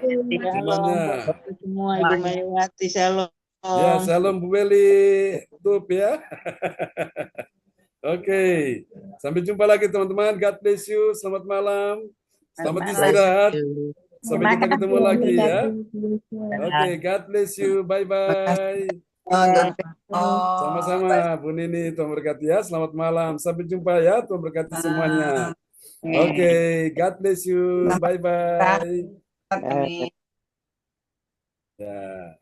Semuanya. Semua Ibu Meliwati, shalom. Ya, salam Bu Beli. Tup ya. Oke. Sampai jumpa lagi teman-teman. God bless you. Selamat malam. Selamat istirahat. Sampai kita ketemu lagi ya. Oke, God bless you. Bye-bye. Sama-sama Bu Nini, Tuhan berkati ya. Selamat malam. Sampai jumpa ya. Tuhan berkati semuanya. Oke, God bless you. Bye-bye. Ya.